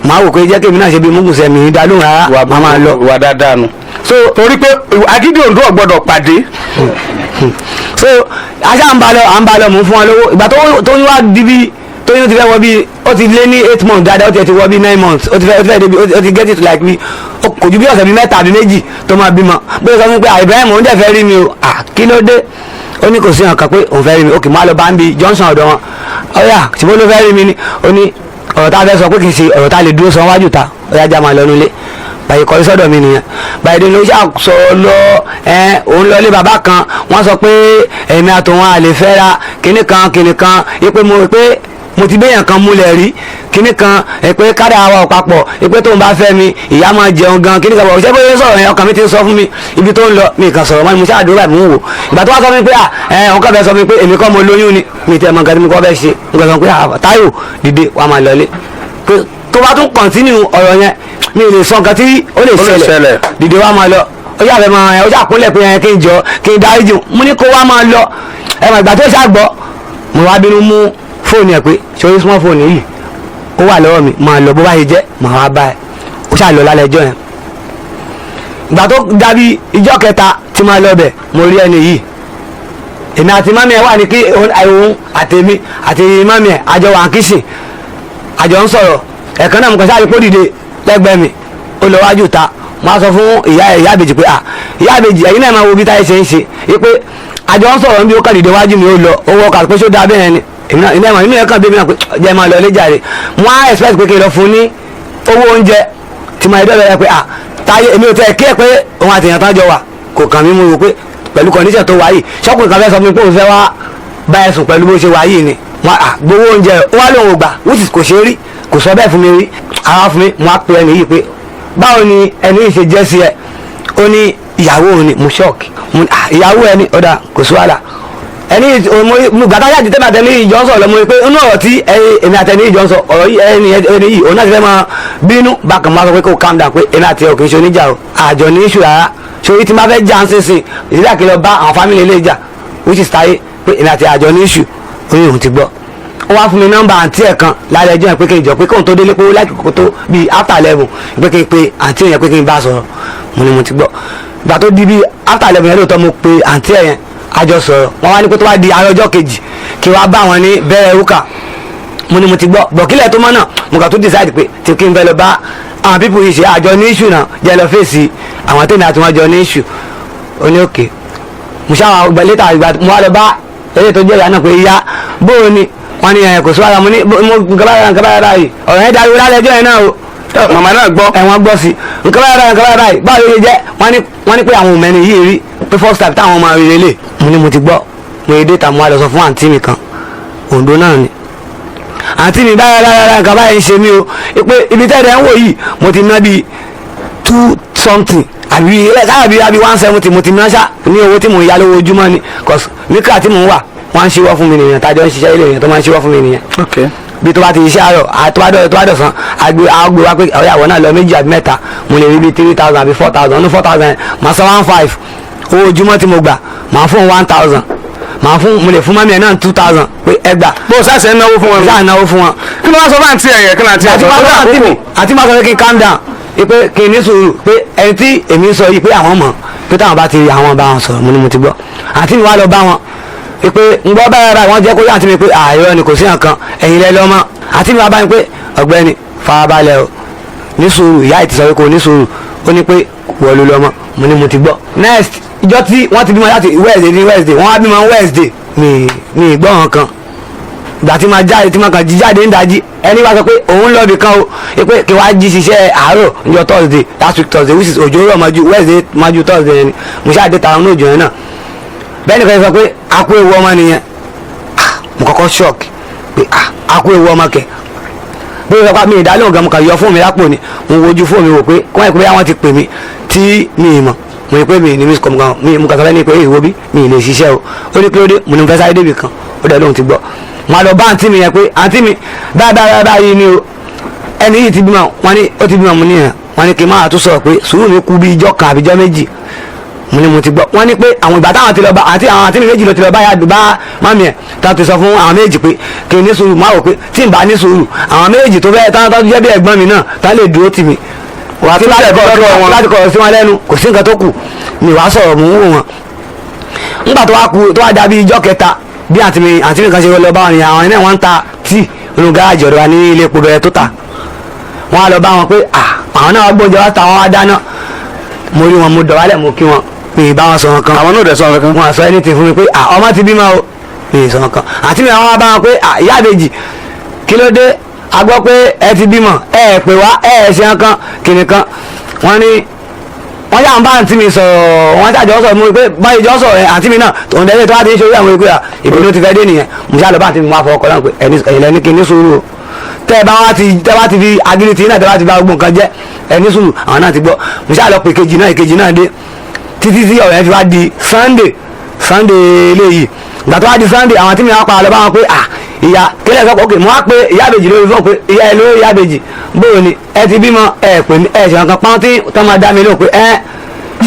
S5: màá wò pé jẹ́ kí èmi náà ṣe bí mugunṣẹ́ mi dá lóhùn rárá màá máa lọ.
S2: wà dáadáa nu.
S5: so
S2: torí pé agídí Oǹdó ọ̀gbọ́dọ̀ pàdé.
S5: so aṣá à ń ba lọ mò ń fún wọn lówó ìgbà tó ń wá dibi tóyún ti fẹ́ wọ bí ó ti lé ní 8 months dáadáa ó ti wọ bí 9 months ó ti fẹ́ débi ó ti get it like me kò ju bí ọ̀sẹ̀ bí mẹ́ta àbí méjì tó máa bímọ bó ṣe sọ fún mi pé Ibrahim òun dẹ̀ fẹ́ rí mi o kí ló dé ó ní kò sí nǹkan pé òun fẹ́ rí mi ó kì í máa lọ bá ń bi Johnson ọ̀dọ̀ wọn ọ̀yà ṣùgbọ́n ló fẹ́ rí mi ni ó ní ọ̀rọ̀ tá a fẹ́ sọ pé kì í ṣe ọ̀rọ̀ tá a lè dúró sọ wájú ta ọ̀yà já máa lọ nulẹ̀ báyìí kọ́ sọ́dọ̀ mi nìyẹn báyìí dé ló ṣàṣọ lọ òun lọ ilé bàbá kan wọ́n sọ pé èmi àtòun àlè fẹ́ ra kinní kan ipe mo pé mo ti béèyàn kan múlẹ̀ rí kíní kan pé kádà wa ò papọ̀ pé tóun bá fẹ́ mi ìyá máa jẹun gan kíní kan bọ̀ ṣé bóyá sọ̀rọ̀ yẹn ọkàn mi ti sọ fún mi ibi tó ń lọ mi kàn sọ̀rọ̀ mọ́ mo ṣáà dúró báyìí mò ń wò ìgbà tó wá sọ fún mi pé ọkàn fẹ́ sọ fún mi pé èmi kọ́ mo lóyún ni mi tẹ́ ẹ mọ nǹkan tí mo kọ́ fẹ́ ṣe mo kàn sọ pé Táyọ̀ dìde wàá máa lọlé tó bá tún kọ̀ntínú ọ̀rọ̀ yẹn mi lè sọ nǹkan tí ó lè ṣẹlẹ̀ dìde wàá máa lọ ó yà fẹ́ máa ó yà kúnlẹ̀ pé kí n jọ kí n dáríjì mo ní kó wá máa lọ ẹ̀wọ̀n ìgbà tó ṣàgbọ́ mo wá bínú mú fóònù ẹ̀ pé ṣorí small phone yìí ó wà lọ́wọ́ mi máa lọ bó bá yẹ jẹ́ máa wá bá ẹ ó ṣáà lọ lálẹ́ ẹjọ́ yẹn ìgbà tó dàbí ìjọ́ kẹta tí máa lọ bẹ̀ mo rí ẹni yìí èmi àti mami ẹ wà ní kí òun àtèmi àti mami ẹ àjọ wà ń kíṣìn àjọ ń sọ̀rọ̀ ẹ̀kan náà mo kàn sáré kó dìde lẹ́gbẹ̀ẹ́ mi ó lọ wájú ta mo á sọ fún ìyá àbèjì pé ìyá àbèjì ẹ̀yin náà máa wo bí táyé ṣe ń ṣe pé àjọ ń sọ̀rọ̀ níbi ó kàn dìde wájú mi ó lọ owó ọkọ̀ àti pé ṣó dáa bẹ́ẹ̀ ni inú ẹ̀ kàn bí mi náà pé jẹ́ máa lọ ilé jàre mo á expect pé kí n lọ fún ní owó oúnjẹ tí mo ẹ̀dọ́ bẹ̀rẹ̀ pé táyé èmi ò tẹ́ kí ẹ̀ pé òun àtìyàn tán jọ wà kò kàn mí mú wo pé pẹ̀lú condition tó wà yìí ṣọ́kùnrin kan fẹ́ sọ fún mi pé òun fẹ́ wá bá ẹ sùn pẹ̀lú bó ṣe wà yìí ni wọn gbowó oúnjẹ ó wá lóun ò gbà which is kò ṣe rí kò sọ bẹ́ẹ̀ fún mi rí ara fún mi mo á pe ẹni yìí pé báwo ni ẹni yìí ṣe jẹ́ sí ẹ ó ní ìyàwó òun ni mo ṣọ́ọ̀kì ìyàwó ẹni ọ̀dà kò sí wàhálà ẹni gbàtà yàtí tẹ́lẹ̀ àtẹni ìjọ ń sọ lọ́mọ pé inú ọ̀rọ̀ tí èmi àtẹni ìjọ ń sọ ọ̀rọ̀ yìí ẹni yìí òun náà ti fẹ́ máa bínú bákan máa sọ pé kò calm down pé èmi àti ọkùnrin ṣe oníjà o àjọ ní iṣu rárá ṣòrí tí máa fẹ́ jà ń sísìn ìdílé àkìlọ̀ bá àwọn fámìlì ilé ìjà which is Táyé pé èmi àti àjọ ní iṣu orí òun ti gbọ́ ó wá fún mi nọ́mbà àǹtí ẹ̀ kan lálẹ́ ẹjọ́ yẹn pé kí n jọ pé kóun tó délé pé ó láì kókó tó bíi after 11 pé kí n pe àǹtí yẹn pé kí n bá sọ̀rọ̀ mo ní mo ti gbọ́ ìgbà tó di bíi after 11 yẹn lóòótọ́ mo pe àǹtí ẹ̀ yẹn àjọ sọ̀rọ̀ wọ́n wá ní pé tó wá di àárọ̀ ọjọ́ kejì kí wàá bá wọn ní bẹ́ẹ̀ rúkà mo ní mo ti gbọ́ bọ̀kílẹ̀ tó mọ́ náà mo kà tó decide pé tí kí n fẹ́ lọ bá àwọn pípọ̀ yìí ṣe àjọ ní issue náà jẹ́ lọ fèsì àwọn tèmi àti wọn jọ ní issue ó ní òkè mo ṣáà wà létà ìgbà mo wá lọ bá eré tó jẹ́ ìyá náà pé ìyá bóò ni wọ́n ní kò sí wàhálà mo ní nǹkan báyà yìí ọ̀rọ̀ yẹn dariwo lálẹ́ ẹjọ́ yẹn náà o
S2: màmá náà gbọ́
S5: ẹ̀wọ̀n gbọ́ sí nǹkan báyà yìí báwo ló ṣe jẹ́ wọ́n ní pé àwọn òmẹ́ni yìí rí pé first time táwọn máa rí lélẹ̀ mo ní mo ti gbọ́ mo yẹ data mo wá lọ sọ fún àǹtí mi kan Oǹdó náà ni àǹtí mi báyà nǹkan báyà ń ṣe mí o pé ibi tẹ́lẹ̀ ń wò yìí mo ti ná bíi 2 something àbí 170 mo ti ná ṣá ní owó tí mo yá lówó ojúmọ́ ni cause níkà tí mo wà wọ́n ń ṣíwọ́ fún mi nìyẹn tájọ́ ń ṣiṣẹ́ ilé èèyàn tó máa ń ṣíwọ́ fún mi nìyẹn bí tó bá ti iṣẹ́ àárọ̀ tó bá dọ̀sán àgbè wa pé ọ̀yàwó náà lọ méjì àbí mẹ́ta mo lè rí bíi 3,000 àbí 4,000 ní 4,000 màá san 1,500 owó ojúmọ́ tí mo gbà màá fún 1,000 mo lè fún mọ́mí ẹ̀ náà 2,000 pé ẹgbà.
S2: bó o ṣàṣẹ náwó fún wọn.
S5: ṣáà náwó fún wọn.
S2: kí ló wá sọ fún àǹtí ẹ̀yẹ kí ló àǹtí ẹ̀ sọ.
S5: àti máa sọ pé kí n calm down pé kí n ní sùúrù pé ẹni tí èmi sọ yìí pé àwọn mọ̀ pé táwọn bá ti rí àwọn bá wọn sọ̀rọ̀ mo ní mo ti gbọ́ àti mi wá lọ bá wọn pé ń gbọ́ báyọ̀ wọ́n jẹ́ kó yá àti mi pé àìrọ́ ni kò sí nǹkan ẹ̀yin lẹ́ lọ́mọ àti mi wá bá mi pé ọ̀gbẹ́ni farabalẹ̀ o ní sùúrù ìyá ìtìsọ pé kò ní sùúrù ó ní pé wọ́n ló lọ́mọ mo ní mo ti gbọ́. next ìjọ tí wọ́n ti bímọ láti Wednesday ní Wednesday wọ́n wá bímọ Wednesday mi gbọ́ wọn kan ìgbà tí ma jáde tí ma kàn jí jáde ń dájí ẹni wá sọ pé òun lọ bì kan o pé kí wàá jí ṣiṣẹ́ àárọ̀ níjọ́ Thursday last week Thursday which is òjò rọ̀ mọ́jú Wednesday mọ́jú Thursday yẹn ni mo ṣáà dé tàwọn náà jọ yẹn náà bẹ́ẹ̀ ni kò sọ pé a kú ewu ọmọ nìyẹn mo kọ́kọ́ shock pé a kú ewu ọmọ kẹ bí wọ́n sọ pé mi ìdálóhùn gan mo kàn yọ fóònù mi lápò ni mo wojú fóònù mi wò pé wọ́n yẹ pé àwọn ti pè mí tí mi ì mọ̀ mo ní pé mi ní miss com gan mo kàn sọ fẹ́ ní pé ìwọ bí mi ì lè ṣiṣẹ́ o ó ní kílódé mo ní fẹ́ sáré débì kan ó dẹ̀ lóhùn ti gbọ́ mo lọ bá àǹtí mi yẹn pé àǹtí mi báyìí ni o ẹni yìí ti bímọ wọn ní ó ti bímọ mo ní yẹn wọn ní kí n máa tún sọ̀rọ̀ pé sùúrù mi kú bí ijọ́ kan àbí ijọ́ méjì mo ní mo ti gbọ́ wọ́n ní pé àwọn ìgbà táwọn ti lọ bá àwọn àti mi méjì ló ti lọ bá yàdù bá mami ẹ̀ tá a ti sọ fún àwọn méjì pé kí n ní sùúrù máa wò pé tí n bá ní sùúrù àwọn méjì tó bẹ́ẹ̀ táwọn tó jẹ́ bí ẹ̀gbọ́n mi náà tá lè dúró tì mí wà tí láti kọ̀rọ̀ sí wọn lẹ́nu kò sí nǹkan tó kù mi wàá sọ̀rọ̀ mò ń wò wọn. nígbà tó wá dàbí ijọ́ kẹta bí àǹtí mi kan ṣe lọ bá wọn nìyẹn àwọn iná wọn ń ta tíì nínú gáàjì ọ̀dọ̀ wa ní ilé epo bẹ̀rẹ̀ tó ta wọn á lọ bá wọn pé àwọn náà gbóúnjẹ wá ta wọn wá dáná mo rí wọn mo dọ̀wálẹ̀ mo kí wọn mi bá wọn sọ̀rọ̀ kan
S2: àwọn náà dẹ̀ sọ̀rọ̀ kan
S5: wọn àṣọ ẹni tí fún mi pé ọmọ ti bímọ o mi sọ̀rọ̀ kan àti mi àwọn bá wọn pé ìyá àbèjì kí ló dé a gbọ́ pé ẹ ti bímọ ẹ pè wá ẹ ṣe kan kìnì kan wọ́n wọ́n yà ń bá àǹtí mi sọ̀rọ̀ wọ́n ṣàjọ sọ̀rọ̀ mo rí pé báyìí jọ sọ̀rọ̀ àǹtí mi náà òun dẹ́gbẹ́ tó wá ti ń ṣe orí àwọn ìpè à ìbínú ti fẹ́ dé nìyẹn mo ṣàlọ́ bá àǹtí mi máa fọ ọkọ̀ náà pé ẹ̀yin lẹ́ni kí n ní sùúrù tẹ́ ẹ bá ti fi agiliti náà tẹ́ bá ti bá gbogbo nǹkan jẹ́ ẹni sùúrù àwọn náà ti gbọ́ mo ṣàlọ́ pé ìkejì náà dé títí tí ọ̀rẹ́ fi wá di Sunday eléyìí ìgbà tó wá di Sunday àwọn tí mi wá pa lọ bá wọn pé ìyá kílẹ̀ sọ pé ok mo wá pé ìyá àbèjì lórí fún pé ìyá ẹ lórí ìyá àbèjì bóyá ni ẹ ti bímọ ẹ pè mí ẹ ṣe nǹkan pọ́n tí tó máa dá mi lóò pé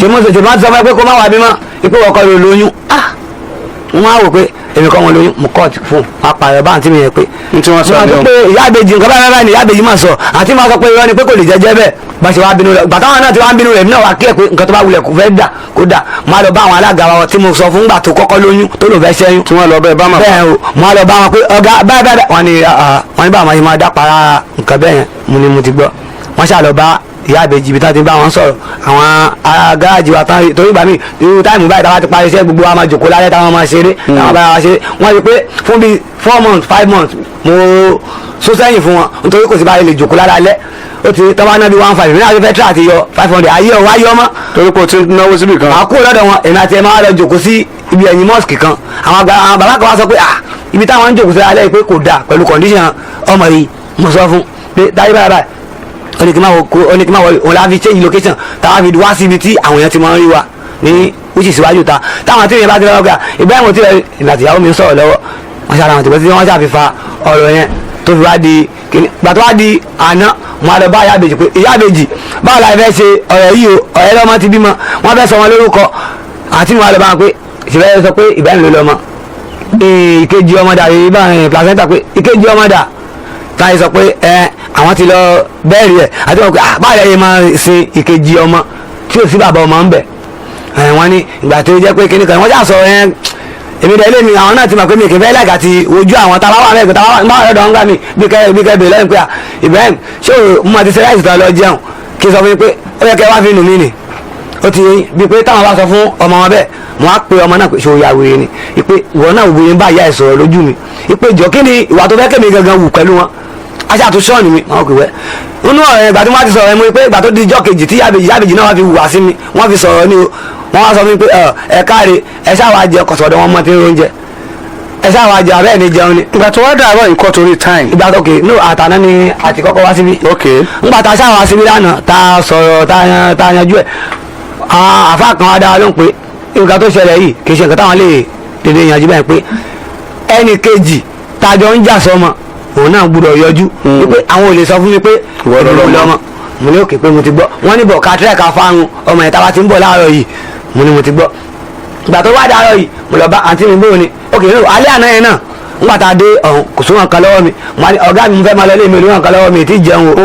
S5: ṣe mo ṣèṣe máa ti sọ fún ẹ pé kó má wà bímọ ipò ọkọ rẹ lóyún mo máa wò pé èmi kọ́ wọn lóyún mo kọ́ fún apààyàn bá àǹtí mi yẹn pé mo máa tó pé ìyá àbèjì nǹkan báyìí ni ìyá àbèjì máa sọ àti máa sọ pé irọ́ ni pé kò lè jẹ́jẹ́ bẹ́ẹ̀ bá ṣe wá bínú rẹ̀ gbàtà wọn náà ti wá bínú rẹ̀ náà wá kí ẹ pé nǹkan tó bá wulẹ̀ kò fẹ́ dà kó dà máa lọ bá àwọn alága wa tí mo sọ fún gbà tó kọ́kọ́ lóyún tó lò fẹ́ ṣẹ́yún
S2: tí wọ́n lọ bẹ́ẹ̀ bá máa
S5: bẹ́ẹ̀ o máa lọ bá wọn pé ọ̀gá báyìí wọ́n ní báwọn ṣe máa dá para nǹkan bẹ́ẹ̀ yẹn mo ní mo ti gbọ́ wọ́n ṣàlọ́ bá ìyá àbèjì ibi tá ti bá wọn sọ̀rọ̀ àwọn ará gáàjì wa tán torí ìgbà míì irú táìmù báyìí táwa ti parí iṣẹ́ gbogbo wa máa jòkó lálẹ́ táwọn máa ṣeré táwọn bá wa ṣeré wọ́n rí pé fún bíi 4 months 5 months mo sún sẹ́yìn fún wọn nítorí kò sí báyìí lè jòkó lálẹ́ ó ti tọ́wọ́ náà bí 1.5 ní àti fẹ́ẹ́ tí yọ 500 ayé ọ̀wá yọ mọ́.
S2: torí pé o ti náwó síbì kan.
S5: àkó lọ́dọ̀ wọn èmi àti ẹ̀ máa lọ jòkó sí ibi ẹ̀yìn mosque kan àwọn bàbá kan wá sọ pé ibi táwọn ń jòkó sí alẹ́ pé kò dáa pẹ̀lú condition ọmọ yìí mo sọ fún pé dájú báyìí oníkìmá wọlé òun láfi change location táwọn fi wá síbi tí àwọn èèyàn ti máa ń rí wa ní wíṣì síwájú ta táwọn tí èèyàn bá ti lọ́wọ́ gbà ìgbà ẹ̀wọ̀n tí ìgbà tìyàwó mi ń sọ̀rọ̀ lọ́wọ́ wọ́n ṣe ara wọn tìbọ̀ tí wọ́n ṣàfihàn ọ̀rọ̀ yẹn tó fi wá di gbà tó wá di àná mo á lọ bá ìyá àbèjì pé ìyá àbèjì báwo la fẹ́ ṣe ọ̀rọ̀ yìí o ọ̀rẹ́ lọ́mọ ti bímọ wọ́n fẹ́ sọ wọn lórúkọ àti mo á lọ bá wọn pé ìṣẹ̀lẹ̀ sọ pé ìbáyìí ló lọ́mọ ìkejì ọmọdà ìbáyìí placenta pé ìkejì ọmọdà táyì sọ pé àwọn ti lọ bẹ́ẹ̀rì ẹ̀ àti wọn pé báyìí ẹ̀yẹ máa sin ìkejì ọmọ tí ò sí bàbá ọmọ ń bẹ̀ wọ́n ní ìgbà tó jẹ́ pé kíní kan wọ́n jà sọ èmi dẹ̀ lé mi àwọn náà ti mọ̀ pé mi kì í fẹ́ láìka ti ojú àwọn táwa wà mẹ́gbẹ̀ẹ́ táwa máa rẹ̀ dọ̀ǹgà mi bí kẹ́ bèèrè lẹ́yìn pé Ibrahim ṣé o mo ti ṣe láìsí tó lọ jẹun kí n sọ fún mi pé ó yẹ kẹ́ wá fi nù mí nì ó ti bí pé táwọn bá sọ fún ọmọ wọn bẹ́ẹ̀ mo á pe ọmọ náà pé ṣé o ya wèrè ni ìpè ìwọ náà wòye ń bá ìyá ẹ̀ sọ̀rọ̀ lójú mi ìpè jọ kí ni ìwà tó fẹ́ kémi gangan wù pẹ̀lú wọn aṣá tó ṣọ́ọ̀nì mi wọn kò wẹ́ nínú ọ̀rẹ́ ìgbà tí wọ́n ti sọ̀rọ̀ ẹ̀ mo pé ìgbà tó di ijọ́ kejì tí yábèjì náà wá fi wà sí mi wọ́n fi sọ̀rọ̀ ni o wọ́n wá sọ fún mi pé ẹ káre ẹ ṣáà wá jẹ kọ̀sọ̀dọ̀ wọn mọ́ tí ń oúnjẹ ẹ ṣáà wá jẹ abẹ́ẹ̀ ni jẹun ni.
S2: ìgbà tó wá dàrọ ìkọ́ torí time.
S5: ìgbà tó kè no àtàná ni àti kọ́kọ́ wá síbí.
S2: ok
S5: ńgbà tá a ṣáà wá síbí lánàá tá a sọ̀rọ̀ tá a yanjú ẹ̀ àfa kan wá dáa ló ń pè nǹkan tó ṣẹlẹ̀ yìí kì í ṣe nǹkan táwọn lè dédé yanjú bẹ́ẹ̀ pé ẹnì kejì tájọ ń jà sọmọ òun náà gbúdọ̀ yọjú wípé àwọn ò lè sọ fún mi pé ìwọ lọmọ mo ní òkè pé mo ti gbọ́ wọ́n ní bọ̀ kátírẹ́ẹ̀ka fáwọn ọmọ ìta bá ti ń bọ̀ láàárọ̀ yìí mo ní mo ti gbọ́ ìgbà tó wá dáárọ̀ yìí mo lọ bá àǹtí mi bóun ni òkè ní alẹ́ àná yẹn náà ńgbà tá a dé ọ̀hún kò sóhàn kan lọ́wọ́ mi ọ̀gá mi mo fẹ́ máa lọ ilé mi ò lóhàn kan lọ́wọ́ mi ì tí ì jẹun o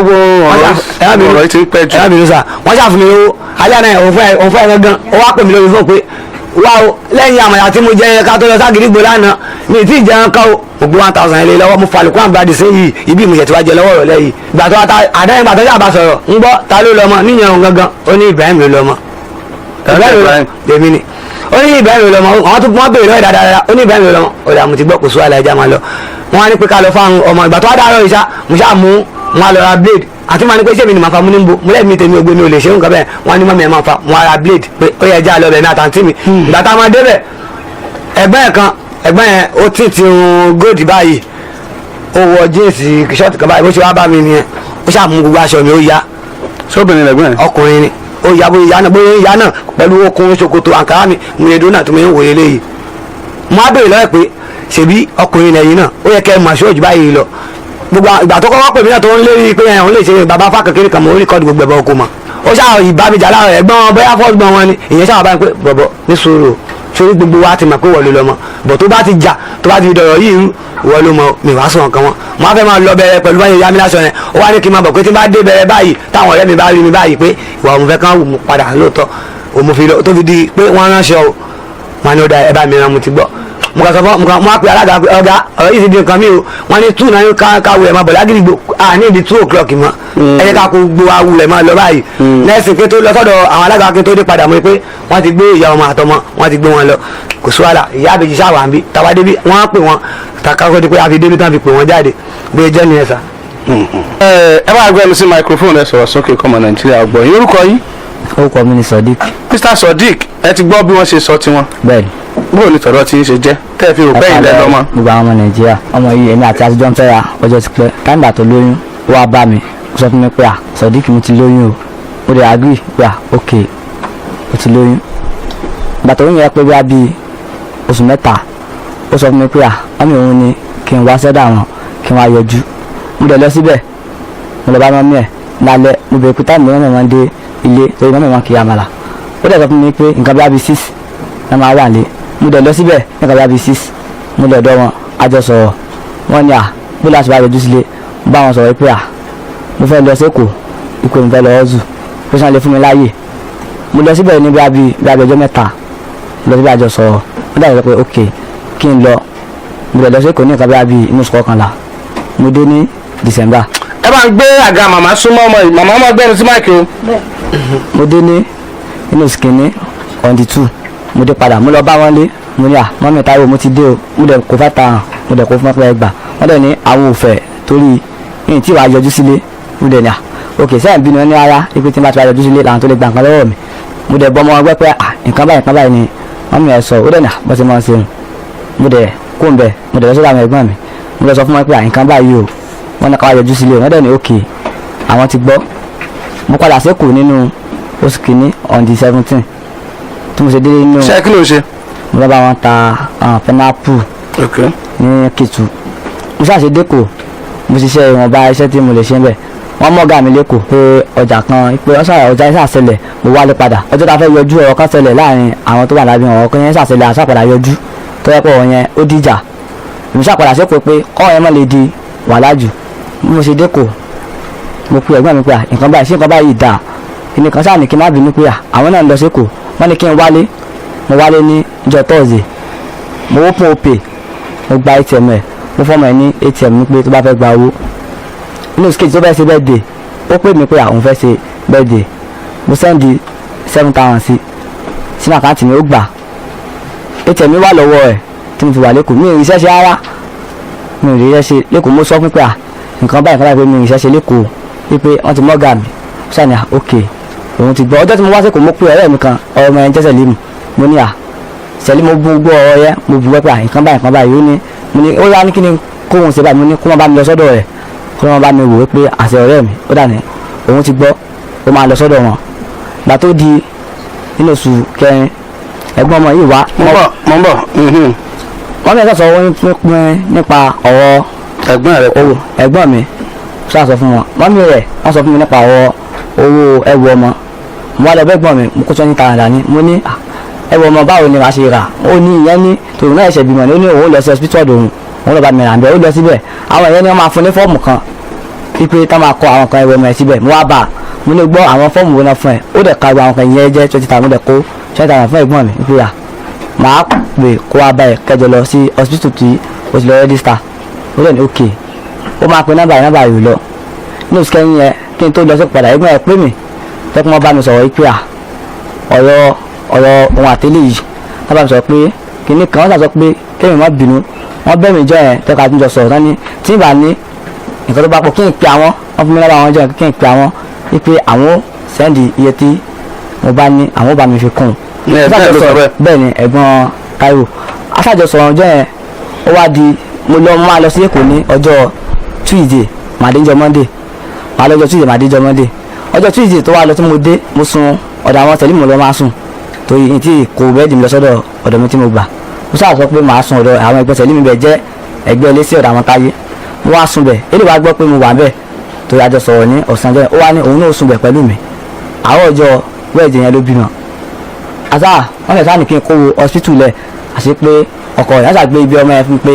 S2: ọ̀rọ̀ ti ń pẹ́ jù.
S5: ẹ̀rọ mi ló sà wọ́n ṣàfihàn mi owó alẹ́ àná yẹn òun fẹ́ ẹ̀rọ gan ó wá pè mí lórí fún pé wá o lẹ́yìn àmàlà tí mo jẹ ká tó lọ ságìrìgbò lánàá mi ì tí ì jẹun ká o mo gbé 1000 ilé lọ́wọ́ mo falùkù àgbàdì sí yìí ibi ìmùyẹ̀ tí wàá jẹ lọ́wọ́ rẹ̀ lẹ́yìn ìgbà tó àdáyé ìgbà tó yà bá sọ̀rọ̀ ń gbọ́ ta ló lọ́mọ níyẹn òun gangan ó ní Ibrahim ló lọ́mọ èmi ni ó ní Ibrahim ló lọ́mọ àwọn tó wọ́n béèrè lọ́wọ́ dáadáa ó ní Ibrahim ló lọ́mọ ó dà mo ti gbọ́ kò sówà láìjà máa lọ wọ́n á ní pé ká lọ fáwọn ọmọ ìgbà tó wá dáárọ̀ ìṣá mo ṣáà mú wọn lọ ra blade àti máa ní pé ṣé mi ni màá fa mú ní bo mo lẹ́ẹ̀mí mi tèmi ògbé mi ò lè ṣe nǹkan bẹ́ẹ̀ wọ́n á ní mọ́mí ẹ̀ máa fa wọn ra blade pé ó yẹ já lọ bẹ̀ ní àtàntí mi ìgbà tá a máa débẹ̀ ẹgbẹ́ yẹn ó tì ti run góòdì báyìí ó wọ jíǹsì ṣọ́ọ̀tì kan báyìí bó ṣe wá bá mi nìyẹn ó ṣàmú gbogbo aṣọ mi ó ya
S2: sóbìnrin lẹ́gbọ́n ẹ̀.
S5: ọkùnrin ni ó ya bó ya náà bóyá ya náà pẹ̀lú okùn ṣòkòtò àǹkárá mi mo lè dúró náà tó mi ń wòye léyìí mo á béèrè lọ́wọ́ pé ṣèbí ọkùnrin lẹ́yìn náà ó yẹ kẹ́ ẹ mọ̀ ṣóòjù báyìí lọ gbogbo ìgbà tó kọ́kọ́ pè mí náà tó ń lérí pé òun lè ṣe bàbá fà kékeré kan mo rí kọ́ọ̀dù gbogbo ẹ̀bọ̀ oko mọ̀ ó ṣáà ìbámijà láàrọ̀ ẹ̀gbọ́n wọn bóyá fọ́ọ̀gbọ́n wọn ni ìyẹn ṣáà báyìí pé bọ̀bọ̀ ní sùúrù sórí gbogbo wa ti mọ̀ pé wọ́n ló lọ́mọ bọ̀ tó bá ti jà tó bá ti dọ̀rọ̀ yìí rú wọ́n ló mọ mi wá sọ̀rọ̀ kan wọn mo á fẹ́ máa lọ bẹ̀rẹ̀ pẹ̀lú báyìí yá mi lásán yẹn ó wá ní kí n máa bọ̀ pé tí n bá dé bẹ̀rẹ̀ báyìí táwọn ọ̀rẹ́ mi bá rí mi báyìí pé ìwà òun fẹ́ kán wù mí padà lóòótọ́ òun fi lọ tó fi di pé wọ́n ránṣẹ́ o wọn ni ó da ẹ bá mi rán mo ti gbọ́ mo kà sọ fún mo á pe alága pé ọ̀gá ọ̀rọ̀ yìí ti di nǹkan mi o wọ́n ní 2 náà káwé ẹ̀ máa bọ̀ lágìrìgbò ní ìdí 2 o'clock mọ́ ẹ yẹ ká kó gbó awulẹ̀ máa lọ báyìí lẹ́sìn pé tó lọ sọ́dọ̀ àwọn alága kí n tó dé padà mọ́ pé wọ́n ti gbé ìyá ọmọ àtọmọ wọ́n ti gbé wọn lọ kò sí wàhálà ìyá àbèjì sáà wà ń bí tàwa débi wọ́n á pè wọ́n takakọ́ di pé a fi débi tán fi pè wọ́n jáde bí ẹ jẹ́ nìyẹn sá.
S2: ẹ bá gbẹ́nu sí microphone ẹ sọ̀rọ̀ sókè kọ́mọ Nàìjíríà ọgbọ̀n yín orúkọ yín.
S7: orúkọ mi ni Sodiq.
S2: Mr. Sodiq ẹ ti gbọ́ bí wọ́n ṣe sọ tiwọn.
S7: Bẹ́ẹ̀ni.
S2: bóò ni tọ̀dọ̀ tí ń ṣe jẹ́ tẹ́ ẹ fi rò bẹ́ẹ̀ ilẹ̀ lọ́mọ.
S7: gbogbo àwọn ọmọ Nàìjíríà ọmọ yìí èmi àti àtijọ́ ń fẹ́ra ọjọ́ ti pẹ́ táìmù tó lóyún ó wá bá mi ó sọ fún mi pé Sodiq mi ti lóyún o ó dẹ̀ agree pé ok ó ti lóyún. ìgbà tó ń yẹ pé bí oṣù mẹ́ta ó sọ fún mi pé ọmọ òun ni kí n wá sẹ́dá wọn kí n wá yọjú. mo dẹ̀ lọ síbẹ̀ mo lọ bá mọ́mí ẹ̀ lálẹ́ mo bẹ̀rẹ̀ pé táìmù mọ́mí wọn dé ilé torí mọ́mí wọn kì í àmàlà ó dẹ̀ sọ fún mi pé nǹkan bí 6 ẹ máa wà lé mo dẹ̀ lọ síbẹ̀ nǹkan bí 6 mo dẹ̀ dọ́ wọn àjọ sọ̀rọ̀ wọ́n ní bó láti bá yọjú sílé mo bá wọn sọ̀rọ̀ pé mo fẹ́ lọ sẹ́kọ̀ọ́ ipò mi fẹ́ lọ ọ́zù pé sàn lè fún mi láàyè mo lọ síbẹ̀ ní bí abẹ́jọ́ mẹ́ta lọ síbẹ̀ àjọ sọ̀rọ̀ ó dàgbà pé ok kí n lọ mo dẹ̀ lọ sẹ́kọ̀ọ́ ní nǹkan bí inú oṣù kọkànlá mo dé ní December.
S2: ẹ bá ń gbé àga màmá súnmọ́ ọmọ yìí màmá ọmọ gbẹ́nu sí máìkì o.
S7: mo dé ní inú oṣù kìíní on the 2 mo dé padà mo lọ bá wọn lé mo ní mọ́mí Táíwò mo ti dé o mo dẹ̀ kó fẹ́ta hàn mo dẹ̀ kó fún ọpẹ́ ẹgbà wọ́n dẹ̀ ní àwọn òfẹ́ torí yìí tí wàá yọjú sílé mo dẹ̀ ní ok sẹ́yìn bínú ní ara ipe tí n bá ti wá yọjú sílé làwọn tó lè gba nǹkan lọ́wọ́ mi mo dẹ̀ bọ́ ọmọ ọgbẹ́ pé nǹkan báyìí ni mọ́mí ẹ̀ sọ ó dẹ̀ ní bọ́ sí máa ń ṣe mo dẹ̀ kó ń bẹ̀ mo dẹ̀ lọ sọ́dọ̀ àwọn ẹ̀gbọ́n mi mo lọ sọ fún wọn pé nǹkan báyìí o wọ́n ní ká wá yọjú sílé wọ́n dẹ̀ ní ok àwọn ti gbọ́ mo padà sẹ́kù nínú oṣù kìíní on the 17 tí mo ṣe dé nínú.
S2: ṣé kí ló ṣe.
S7: mo lọ bá wọn ta pineapple ní Kétu mo ṣàṣe dẹ́kọ̀ mo ṣiṣẹ́ ìwọ̀nba iṣẹ́ tí mo lè ṣe ń bẹ̀ wọ́n mọ́gà mi lẹ́kọ̀ọ́ pé ọjà kan pé ọjà iṣẹ́ àṣẹlẹ̀ mo wálé padà ọjọ́ tá a fẹ́ yọjú ọ̀rọ̀ kan ṣẹlẹ̀ láàrin àwọn tó wà lábẹ́ ọ̀rọ̀ kan yẹn ṣàṣẹlẹ̀ àṣàpadà yọjú tó yẹ pé ọ̀rọ̀ yẹn ó dìjà èmi ṣàpadà sẹ́kọ̀ọ́ pé kọ́ yẹn má lè di wàhálà jù mo ṣe dẹ́kọ̀ mo pe ẹ̀gbọ́n mi pé nǹkan báyìí ṣé nǹkan báyìí dáa ìní kan sáà ní kí n má bínú pé àwọn náà ń lọ sẹ́kọ̀ọ́ wọ́n ní kí n wálé mo wálé ní ọjọ́ Thursday mo open opay mo gba ATM ẹ̀ mo fọ́ọ̀mù ẹ̀ ní ATM ní pé tó bá fẹ́ gba owó inú skate tó fẹ́ ṣe birthday ó pè mí pé àwọn fẹ́ ṣe birthday mo sẹ́ndì 7,000 sínú àkáǹtì mi ó gbà ATM mi wà lọ́wọ́ ẹ̀ tí mo fi wà lẹ́kọ̀ọ́ mi ò ríṣẹ́ ṣe rárá mi ò ríṣẹ́ ṣe lẹ́kọ̀ọ́ mo sọ fún pé nǹkan báyìí pé mi ò ríṣẹ́ ṣe lẹ́kọ̀ọ́ wípé wọ́n ti mọ́gà mi sani ok òun ti gbọ́ ọjọ́ tí mo wá sẹ́kọ̀ọ́ mo pé ọ̀rẹ́ mi kan ọmọ ẹ̀ ń jẹ́sẹ̀ lé mi mo ní sẹ́lí mo bú gbọ́ ọ̀rọ̀ yẹn mo bú wẹ́pẹ́ nǹkan báyìí ó ní mo ní ó yá ní kí ni kó òun ṣe báyìí mo ní kó máa bá mi lọ sọ́dọ̀ rẹ̀ kó máa bá mi wò wípé àṣẹ ọ̀rẹ́ mi ó dà ní òun ti gbọ́ ó máa lọ sọ́dọ̀ wọn gbà tó di nínú oṣù kẹrin ẹ̀gbọ́n ọmọ yìí wá.
S2: mo ń bọ̀.
S7: wọ́n mi sọ wọ́n pín nípa ọ̀rọ̀ ẹ̀gbọ́n mi ṣáà sọ fún wọn mọ́mí rẹ̀ wọ́n sọ fún mi nípa ọ̀rọ̀ owó ẹrù ọmọ mo wá lọ bẹ́gbọ́n mi mo kó 20,000 dání mo ní ẹrù ọmọ báwo ni màá ṣe rà ó ní ìyẹn ní tòun náà ẹ̀ṣẹ̀ bímọ ni ó ní òun lọ sí hospital òun lọ bá mi rà bẹ́ẹ̀ ó lọ síbẹ̀ àwọn ìyẹn ni wọ́n máa fún ní fọ́ọ̀mù kan pípé tá máa kọ àwọn kan ẹrù ọmọ ẹ̀ síbẹ̀ mo wá bá mo ní gbọ́ àwọn fọ́ọ̀mù wo náà fún ẹ ó dẹ̀ ka àwọn kan ìyẹn jẹ́ 20,000 mo dẹ̀ kó 20,000 fún ẹ̀gbọ́n mi pípé màá pè kó wá báyìí kẹjọ lọ sí hospital tí o ti lọ register ó dẹ̀ ní ok ó máa pe nọ́mbà yìí lọ ní oṣù kẹrin yẹn kí n tó lọ sí padà ẹ̀gbọ́n ẹ̀ pé mi tẹ́kun wọn bá mi sọ̀rọ̀ pé ọ̀rọ̀ ohun àtẹ́lẹ̀ yìí wọ́n bá mi sọ pé kìnìún kan wọ́n sọ pé kéèyàn má bínú wọ́n bẹ́ mi jọ yẹn tẹ́kun àti jọ sọ̀rọ̀ tán ni tí ì bá ní nǹkan tó bá pọ̀ kí n pe àwọn wọ́n fún mi lọ́wọ́ àwọn jọ yẹn kí n pe àwọn wípé àwọn sẹ́ndì iye tí mo bá ní àwọn ò bá mi fi kún un. bẹ́ẹ̀ ni ẹ̀gbọ́n Táíwò aṣáájọ sọ̀rọ̀ ọjọ́ yẹn ó wá di mo máa lọ sí Èkó ní ọjọ́ Tuesday màdéjọ Monday màá lọ́jọ́ Tuesday màdéjọ Monday ọjọ́ Tuesday tó wá lọ tí mo dé mo sùn ọ̀dọ̀ àwọn tẹ̀lé mi lọ máa sùn torí ní tí kò bẹ́ẹ̀dì mi lọ sọ́dọ̀ ọ̀dọ̀ mi tí mo gbà mo sáà sọ pé màá sùn ọ̀dọ̀ àwọn ẹgbẹ́ tẹ̀lé mi bẹ̀ jẹ́ ẹgbẹ́ ilé sí ọ̀dọ̀ àwọn Táyé mo wá sùn bẹ̀ èlé wa gbọ́ pé mo wà bẹ́ẹ̀ torí àjọ sọ̀rọ̀ ní ọ̀sán jẹ́ ó wá ní òun náà sùn bẹ̀ pẹ̀lú mi àwọn ọjọ́ wẹ́ẹ̀dì yẹn ló bímọ àtà wọ́n fẹ̀ sáà ní kí n kó wo hospital lẹ̀ àṣé pé ọkọ rẹ̀ láti gbé ibi ọmọ yẹn fún pé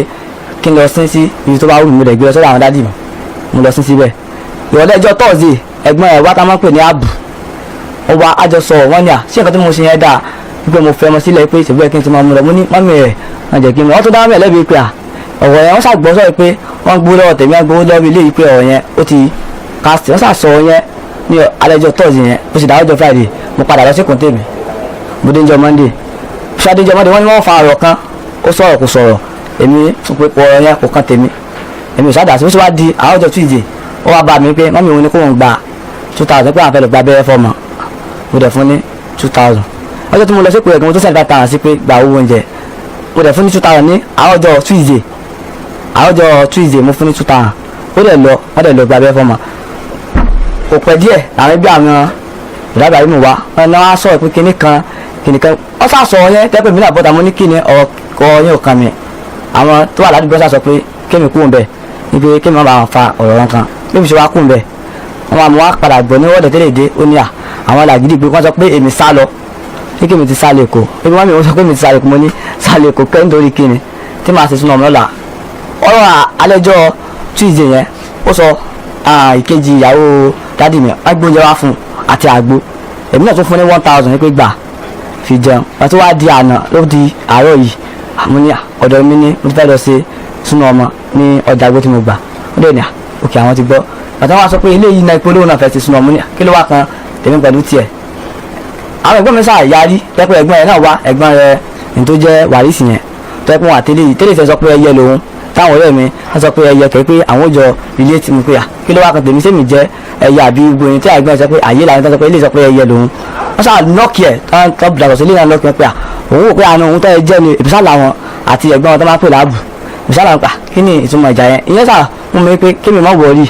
S7: kí n lọ sí ibi tó bá wù mí mo dẹ̀ gbé lọ sọ́dọ̀ àwọn dádì mi mo lọ sí síbẹ̀ ìrọ̀lẹ́ ọjọ́ Thursday ẹ̀gbọ́n ẹ̀ wá tá máa ń pè ní ààbù ó wá àjọsọ wọn ni ṣé nǹkan tí mo ṣe yẹn dáa wípé mo fẹ́ ọmọ sílẹ̀ pé ìṣègùn ẹ̀ kí n ti máa mú lọ mo ní mọ́mí rẹ̀ wọ́n jẹ́ kí n mọ̀ wọ́n tó dá mọ́ ẹ̀lẹ́bi pé ọ̀rọ̀ yẹn wọ́n ṣàgbọ́ sọ̀rọ̀ pé wọ́n gbó lọ́wọ́ tèmi wọ́n gbó lọ́wọ́ ilé yìí pé ọ̀rọ̀ yẹn ó ti cast wọ́n ṣàṣọ yẹn ní alẹ́jọ́ Thursday yẹn ó sì dáwọ́jọ́ Friday mo padà lọ sí kùntè mi mo dé njọ́ Monday ṣáàdéjọ́ Monday wọ́n ní wọ́n fa ọ̀rọ̀ kan ó sọ̀rọ̀ kò sọ̀rọ̀ èmi fún pé ọ̀rọ̀ yẹn kò kàn tèmi èmi ò ṣáàdà sí ó sì wá di àwọ̀jọ́ Tuesday ó wá bá mi pé mọ́mí òun ni kò ń gba 2,000 pé àwọn fẹ́ lọ gba abẹ́rẹ́ fọ́ọ̀mù
S5: mo dẹ̀ fún ní 2000 ọjọ́ tí mo lọ sí ìpò ẹ̀gbọ́n mo tó sẹ́ni 5,000 sí pé gba owó oúnjẹ mo dẹ̀ fún ní 2000 ní àárọ̀jọ́ Tuesday mo fún ní 2000 ó dẹ̀ lọ wọ́n dẹ̀ lọ gba abẹ́ fọ́mọ kò pẹ́ díẹ̀ àwọn ẹgbẹ́ àwọn ìdábà yìí mú wa wọn náà wá sọ pé kinní kan wọ́n sá sọ yẹn tẹ́pẹ́ mi náà bọ́ta mo ní kíni ọ̀rọ̀ yẹn ò kàn mí àwọn tó wà ládùúgbò sá sọ pé kémi kú ń bẹ̀ ní pé kémi má bàa fa ọ̀rọ̀ wọn kan bí mi ṣe wá kú ń bẹ̀ wọn àmọ́ wá padà gbọ́ ní wọ́ọ̀dẹ̀ tẹ́lẹ̀ dé ó ní àwọn làgídí pé wọ́n sọ pé èmi sá lọ pé kémi ti sá lè kó ebi wọn mi wọ́n sọ pé èmi ti sá lè kó mo ní sá lè kó kẹ́ nítorí kíni tí màá ṣe sínú ọmọ lọ́la ọ̀rọ̀ alẹ́jọ́ Tuesday yẹn ó sọ ìkejì ìyàwó dádì mi wọ́n gbé oúnjẹ wá fún àti àgbo èmi náà tún fún ní 1000 pé gbà fi jẹun pàtó wá di àná ló di àárọ̀ yìí mo ní ọ̀dọ̀ mi ní mo ti fẹ́ lọ ṣe sínú ọmọ ní ọjà àgbo tí mo gbà ó dẹ̀ ní òkè àwọn ti gbọ́ pàtó wá sọ pé eléyìí náà ìpolówó náà fẹ́ ṣe sínú ọmọ ní kí ló wá kan tèmi pẹ̀lú tiẹ̀ àwọn ẹ̀gbọ́n mi sáà yarí tẹ́pẹ́ ẹ̀gbọ́n rẹ̀ náà wá ẹ̀gbọ́n rẹ̀ ní tó jẹ́ wàrísì yẹn tẹ́pẹ́ àtẹ́lẹ̀ tẹ́lẹ̀ sọ pé ẹyẹ lòun táwọn ọ̀rẹ́ mi wọ́n sọ pé ẹyẹ kẹ́ pé àwọn òjò ilé tí mo pè à kí ló wá kan tèmi sẹ́mi jẹ́ ẹyẹ àbí gbogbo tí àgbẹ̀ sọ pé àyè làwọn tó sọ pé ilé sọ pé ẹyẹ lòun wọ́n sá nọ́ọ̀kì ẹ̀ tó dàgbọ̀ sí ilé náà nọ́ọ̀kì ẹ̀ pé à òun wò pé àánú òun tó ẹ jẹ́ ni ìbísà làwọn àti ẹ̀gbọ́n wọn tó máa pè láàbù ìbísà làwọn pa kí ni ìtumọ̀ ìjà yẹn ìyẹn sà mú mi pé kí mi má wọrí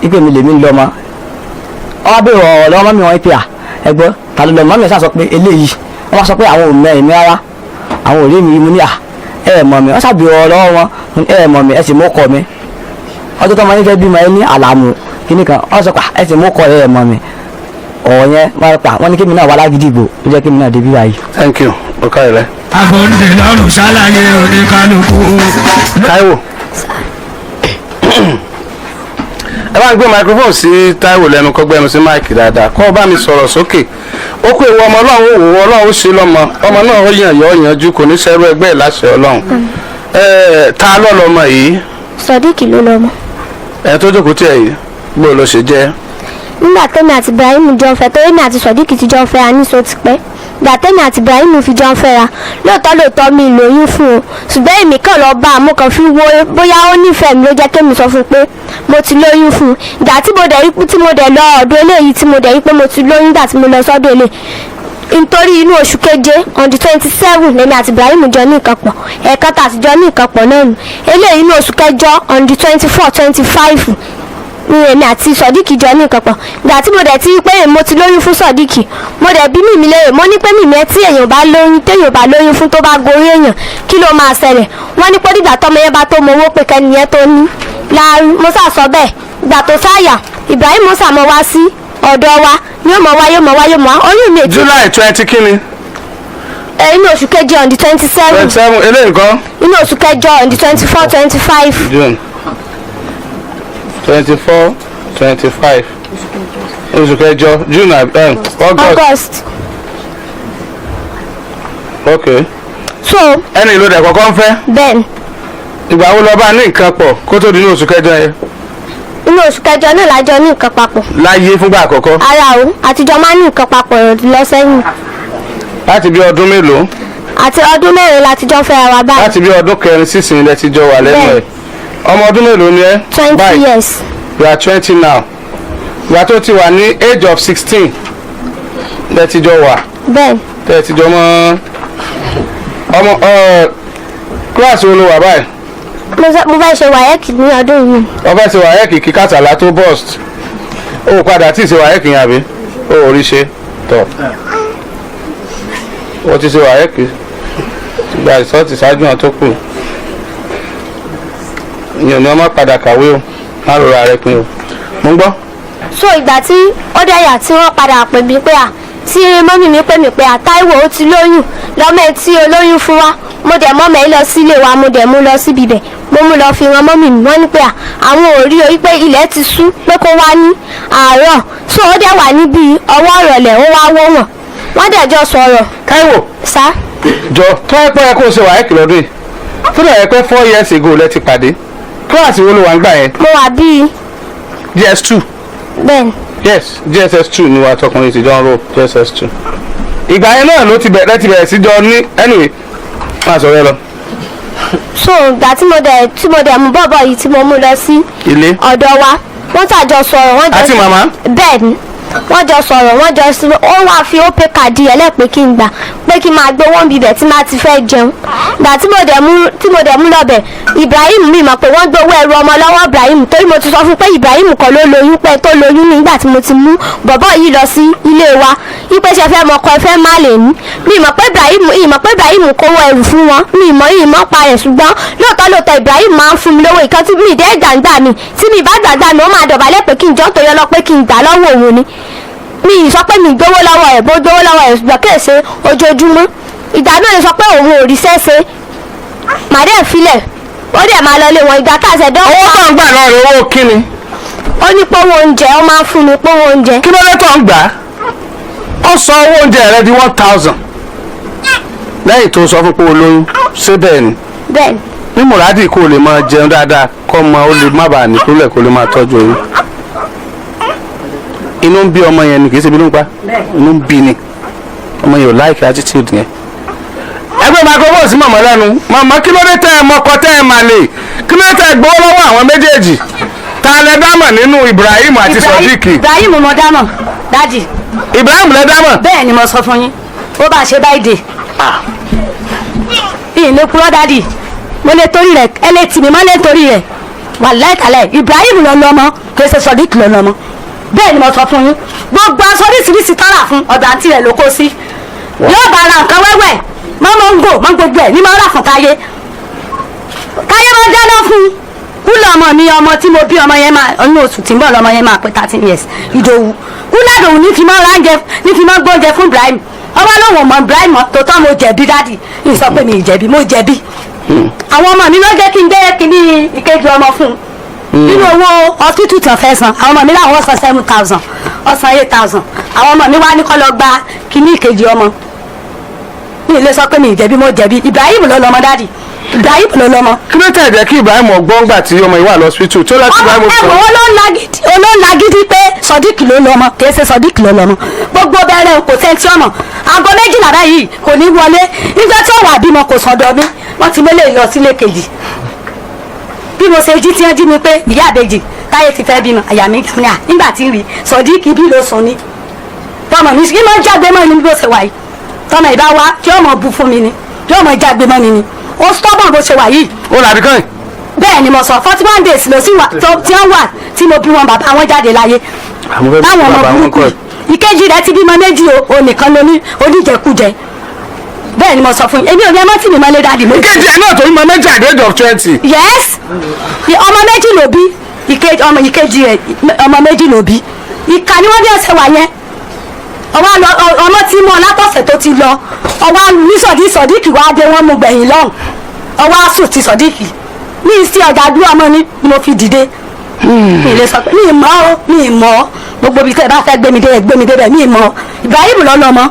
S5: ipe mi lèmi lọ mọ ọwọ́ bẹ̀rẹ̀ ọ̀rọ̀ lọ́wọ́ mọ́mí wọn pé à ẹgbọ́n ta ló lọ mọ́mí ẹ̀ sá sọ pé eléyìí wọ́n sọ pé àwọn ò mẹ́ ẹ̀mí rárá àwọn ò rí mi mú ní à mọ̀ mi wọ́n sàbí ọ̀rọ̀ lọ́wọ́ wọn mọ̀ mi ẹ sì mú kọ mi ọjọ́ tó máa ń fẹ́ bímọ ẹ ní àlàmù kíní kan wọ́n sọ pé ẹ sì mú kọ mọ̀ mi ọ̀rọ̀ yẹn wọ́n pa wọ́n ní kí mi náà wà lágídìgbò ó jẹ́ kí mi náà débi báyìí.
S2: thank you ọkọ rẹ.
S8: agbóhùndé lọ́rùn ṣàlàyé oníkanukú.
S2: Táíwò ẹ bá ń gbé microphone sí Táíwò lẹ́nu kó gbẹ́nu sí máìkì dáadáa kó o bá mi sọ̀rọ̀ sókè ó kó ewu ọmọ Ọlọ́run òwò Ọlọ́run ó ṣe lọ́mọ ọmọ náà ó yàn yọ yanjú kò ní sẹ́rú ẹgbẹ́ ìláṣẹ Ọlọ́run ta ló lọ́mọ yìí.
S1: Sodiq ló lọ́mọ.
S2: ẹ tó jókòó tí ẹ yìí bó ló ṣe jẹ́.
S1: nígbà tẹ́mi àti Ibrahim jọ ń fẹ́ torí mi àti Sodiq ti jọ ń fẹ́ra níṣó ti pẹ́ ìgbà tẹ́mi àti Ibrahim fi jọ ń fẹ́ra lóòótọ́ mi lóyún fún un ṣùgbọ́n èmi kàn lọ bá àmú kan fi wo bóyá ó nífẹ̀ẹ́ mi ló jẹ́ kémi sọ fún un pé mo ti lóyún fún un ìgbà tí mo dẹ̀ lọ ọ̀dọ̀ eléyìí tí mo dẹ̀ rí pé mo ti lóyún ìgbà tí mo lọ sọ́dọ̀ eléyìí nítorí inú oṣù keje on the 27 lèmi àti Ibrahim jọ ní nǹkan pọ̀ ẹ̀ẹ̀kan tà sí jọ ní nǹkan pọ̀ náà nù eléyìí inú oṣù kẹjọ on the 24-25 ní èmi àti Sodiq jọ ní nǹkan pọ̀ ìgbà tí mo dẹ̀ ti rí pé mo ti lóyún fún Sodiq mo dẹ̀ bí mímí léèrè mo ní pé mímí ẹ tí èèyàn bá lóyún téèyàn bá lóyún fún tó bá gorí èèyàn kí ló máa ṣẹlẹ̀ wọ́n ní pé dìgbà tọmọ yẹn bá tó mọ owó pé kẹ́niyẹn tó ní láàrú mo sà sọ bẹ́ẹ̀ ìgbà tó sáyà Ibrahim mo sà mọ wá sí ọ̀dọ̀ wa ni ó mọ̀ wá oyún mi ètò.
S2: July 20 kíni.
S1: inú oṣù kẹjọ on the 27.
S2: 27 eléyìí nǹkan.
S1: inú oṣù kẹjọ on the 24-25.
S2: June 24-25 oṣù kẹjọ June
S1: August.
S2: ok.
S1: so
S2: ẹni ìlú rẹ̀ kọ̀ọ̀kan fẹ́.
S1: bẹ́ẹ̀.
S2: ìgbà wo lọ bá ní nǹkan pọ̀ kó tó di inú oṣù kẹjọ yẹn.
S1: inú oṣù kẹjọ náà lájọ ní nǹkan papọ̀.
S2: láyé fúngbà àkọ́kọ́.
S1: ara o àtijọ́ máa ń ní nǹkan papọ̀ lọ sẹ́yìn.
S2: láti bí ọdún mélòó.
S1: àti ọdún mẹ́rin látijọ́ fẹ́ ara báyìí.
S2: láti bí ọdún kẹrin sísìn ilẹ̀ tíjọ wà lẹ́nu ẹ̀. ọmọ ọdún mélòó ni ẹ.
S1: 20 years.
S2: you are 20 now. ìgbà tó ti wà ní age of 16 ilẹ̀ tíjọ wà.
S1: bẹ́ẹ̀.
S2: tẹ̀ tíjọ mọ́ ọmọ kíláàsì wo ló wà báyìí.
S1: mo fẹ́ ṣe wáyẹ́kì ní ọdún yìí.
S2: ọbẹ̀ ṣe wáyẹ́kì kí kàtàlá tó bust ó padà tí ì ṣe wáyẹ́kì yẹn àbí ó rí ṣe tọ̀ ó ti ṣe wáyẹ́kì gba ìsọ́ọ̀tì ṣáájú hàn tó kù ìyẹn ni wọ́n má padà kàwé o má rọra rẹ pin o mo ń gbọ́.
S1: so ìgbà tí ó dẹ̀yà tí wọ́n padà pè mí pé tí mọ́mì mi pè mí pé Táíwò ó ti lóyún lọ́mọ ẹ̀ tí olóyún fún wa mo dẹ̀ mọ́mọ ẹ̀ lọ sílé wa mo dẹ̀ mú lọ síbi ibẹ̀ mo mú lọ fi ran mọ́mì mi wọ́n ní pé àwọn ò rí orí pé ilẹ̀ ti ṣú pé kó wá ní àárọ̀ so ó dẹ̀ wà níbi ọwọ́ ìrọ̀lẹ́ ó wá wó wọ́n dẹ̀ jọ sọ̀rọ̀.
S2: Táíwò
S1: sá.
S2: jọ tó ẹ pẹ́ kó o ṣe wáyẹ́kì lọ́dún yìí tó dẹ̀ ẹ pẹ́ 4 years ago lẹ ti pàdé kíláàsì wo ló wà ń gbà yẹn.
S1: mo wà bíi.
S2: GS2.
S1: bẹ́ẹ̀ni.
S2: yes GSS2 ni wà tọkùnrin ti jọ ń ro GSS2 ìgbà yẹn náà ló ti bẹ̀rẹ̀ sí jọ ní anyway máa sọ rẹ lọ.
S1: so ìgbà tí mo dẹ̀ mú bọ́bọ̀ yìí tí mo mú lọ sí
S2: ilé
S1: ọ̀dọ̀ wa wọ́n tàjọ sọ̀rọ̀ wọ́n jẹ́
S2: àti màmá.
S1: bẹ́ẹ̀ni wọ́n jọ sọ̀rọ̀ wọ́n jọ sí ó wá fi ó pé kàdí ẹlẹ́ pé kí n gbà pé kí n máa gbé wọ́n bíbẹ̀ tí máa ti fẹ́ jẹun ìgbà tí mo dẹ̀ mú lọ́bẹ̀ Ibrahim mi mọ̀ pé wọ́n gbowó ẹrù ọmọ lọ́wọ́ Ibrahim torí mo ti sọ fún pé Ibrahim kọ́ ló lóyún pé tó lóyún nígbà tí mo ti mú bọ̀bọ̀ yìí lọ sí ilé wa ipe ṣe fẹ́ mọ̀kọ́ ẹ fẹ́ má lè ní mi mọ̀ pé Ibrahim kówó ẹrù fún wọn mi mọ̀ pa ẹ̀ ṣùgbọ́n lóòótọ́ Ibrahim máa ń fún mi lówó ìkan tí mi dé gbàǹgbà mi tí mi bá gbàǹgbà mi ó máa dọ̀bálẹ̀ pé kí n jọ́ tó yọ lọ pé kí n gbà lọ́wọ́ òun ni mi sọ pé mi gbówó lọ́wọ́ ẹ̀ bó gbówó lọ́wọ́ ẹ̀ ṣùgbọ́n kí èsè ojoojúmọ́ ìgbà náà lè sọ pé òun ò rí sẹ́sẹ́ màdé filẹ̀ ó dẹ̀ máa lọ lé wọn ìgbà káàsẹ̀ dán.
S2: owó tó ń gbà náà rẹ owó kíni.
S1: ó ní pọ́wọ́ oúnjẹ ó máa ń fún mi pọ́wọ́ oúnjẹ.
S2: kí ló dé tó ń gbà á ó sọ owó oúnjẹ rẹ di 1000 lẹ́yìn tó sọ fún pé olóyún ṣé bẹ́ẹ̀ ni.
S1: bẹ́ẹ̀ni.
S2: ní mùràdì kó lè máa jẹun dáadáa kó ọmọ ó lè má bàa nìkúlẹ̀ kó lè máa tọ́jú oyún. inú ń bí ọmọ yẹn ni kì í ṣe bínú pa inú ń bí ni ọmọ yẹn ò láìkí attitude yẹn. ẹgbẹ́ microphone sí màmá lẹ́nu màmá kí ló dé tẹ́ ẹ mọ́kọ tẹ́ ẹ mà lè kí ló dé tẹ́ ẹ gbowó lọ́wọ́ àwọn méjèèjì ta lẹ dámọ̀ nínú Ibrahim àti Sodiq.
S9: Ibrahim mo dámọ̀ dájì.
S2: Ibrahim lẹ dámọ̀.
S9: bẹ́ẹ̀ ni mo sọ fún yín ó bá ṣe báyìí dé. ìyìn lè kúrọ́ dádì mo lè torí rẹ̀ ẹ lè tì mí mọ́ lè torí rẹ̀ wàláhì tàláhì Ibrahim lọ lọ́mọ kì í ṣe Sodiq lọ lọ́mọ bẹ́ẹ̀ ni mo sọ fún yín gbogbo aṣọ oríṣiríṣi tọ́lá fún ọ̀dọ̀ àǹtí rẹ̀ ló kó sí yóò bá ara nǹkan wẹ́wẹ́ mọ́ gbogbo ẹ̀ ní máa rà fún Táyé máa dáná fún kúlọ̀ ọmọ tí mo bí ọmọ yẹn máa ní oṣù tí ń bọ̀ lọ́mọ yẹn máa pé 13 years Ìdòwú kúlọ̀ Ìdòwú ní fi máa gbóúnjẹ fún Ibrahim ọmọ lóun ò mọ Ibrahim tó tọ́ mo jẹ̀bi dádì ní sọ pé mi jẹ̀bi mo jẹ̀bi àwọn ọmọ mi ló jẹ́ kí n gbé kíní ìkejì ọmọ fún un nínú owó hospital tán fẹ́ san àwọn ọmọ mi láwọn san 7,000 ọ̀sán 8,000 àwọn ọmọ mi wá ní kọ́ lọ gba kíní ìkejì ọmọ mi lè sọ pé mi jẹ̀bi mo jẹ̀bi Ibrahim ló lọ́mọ dádì Ibrahim ló lọ́mọ.
S2: kí ló tẹ̀ jẹ́ kí Ibrahim ọgbọ́n gbà tí ọmọ yìí wà lọ́sítù tó láti Ibrahim sọ.
S9: ọmọ olóńlagídí pé Sodiq ló lọ́mọ kì í ṣe Sodiq ló lọ́mọ gbogbo bẹ̀rẹ̀ kò sẹ́ńtì ọmọ aago 12 báyìí kò ní wọlé nígbà tí ó wà bímọ kò sọ̀dọ̀ mi wọ́n ti mélé lọ sílé kejì bí mo ṣe jí tí wọ́n jí mi pé ìyá àbèjì Táyé ti fẹ́ bímọ àyà mi gbà nígbà tí ń rí Sodiq bí ló sùn ní tọmọ mi kí máa jágbe mọ́ ni bí ó ṣe wà yìí tọmọ ìbá wa kí ọmọ bu fún mi ni kí ọmọ jágbe mọ́ ni ó stubborn bó ṣe wà yìí.
S2: ó làbí kàn.
S9: bẹ́ẹ̀ ni mo sọ 41 days ló sì wà tí wọ́n wà tí mo bí wọn bàbá wọn jáde láyé táwọn ọmọ burúkú ìkejì rẹ ti bímọ méjì o nìkan lóní oníjẹkújẹ bẹ́ẹ̀ ni mo sọ fún yín èmi ò ní ẹ má tì mí mọ́lé dáàdì méjì.
S2: ìkejì ẹ̀ náà tó bímọ méjì at the age of 20.
S9: yes ọmọ méjì ló bí ọmọ ìkejì rẹ ọmọ méjì ló bí ìka ni wọ́n bí ọ̀sẹ̀ wà yẹn ọmọ tí mo látọ̀sẹ̀ tó ti lọ ọwọ́ ní Sodiq wá dé wọ́n mú gbẹ̀yìn lọ́hùn ọwọ́ àsùn ti Sodiq ní ìsí ọjà dúró ọmọ ni mo fi dìde mi lè sọ pé mi mọ̀ gbogbo ibi tẹ́ ẹ bá fẹ́ gbé mi dé bẹ́ẹ̀ mi mọ̀ Ibrahim lọ́lọ́mọ